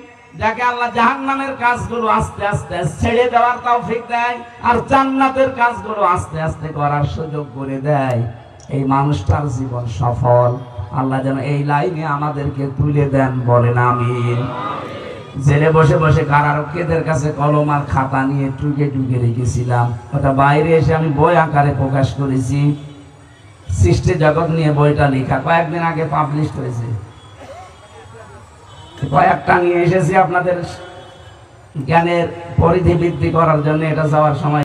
যাকে আল্লাহ জাহান্নামের কাজগুলো আস্তে আস্তে ছেড়ে দেওয়ার তৌফিক দেয় আর জান্নাতের কাজগুলো আস্তে আস্তে করার সুযোগ করে দেয়, এই মানুষটার জীবন সফল। আল্লাহ যেন এই লাইনে আমাদেরকে তুলে দেন, বলেন আমিন। জেলে বসে বসে কারারক্ষীদের কাছে কলম আর খাতা নিয়ে টুকে টুকে রেখেছিলাম, ওটা বাইরে এসে আমি বই আকারে প্রকাশ করেছি। সৃষ্টি জগৎ নিয়ে বইটা লেখা কয়েকদিন আগে পাবলিশ হয়েছে, কয়েকটা নিয়ে এসেছি আপনাদের জ্ঞানের পরিধি বৃদ্ধি করার জন্য। এটা যাওয়ার সময়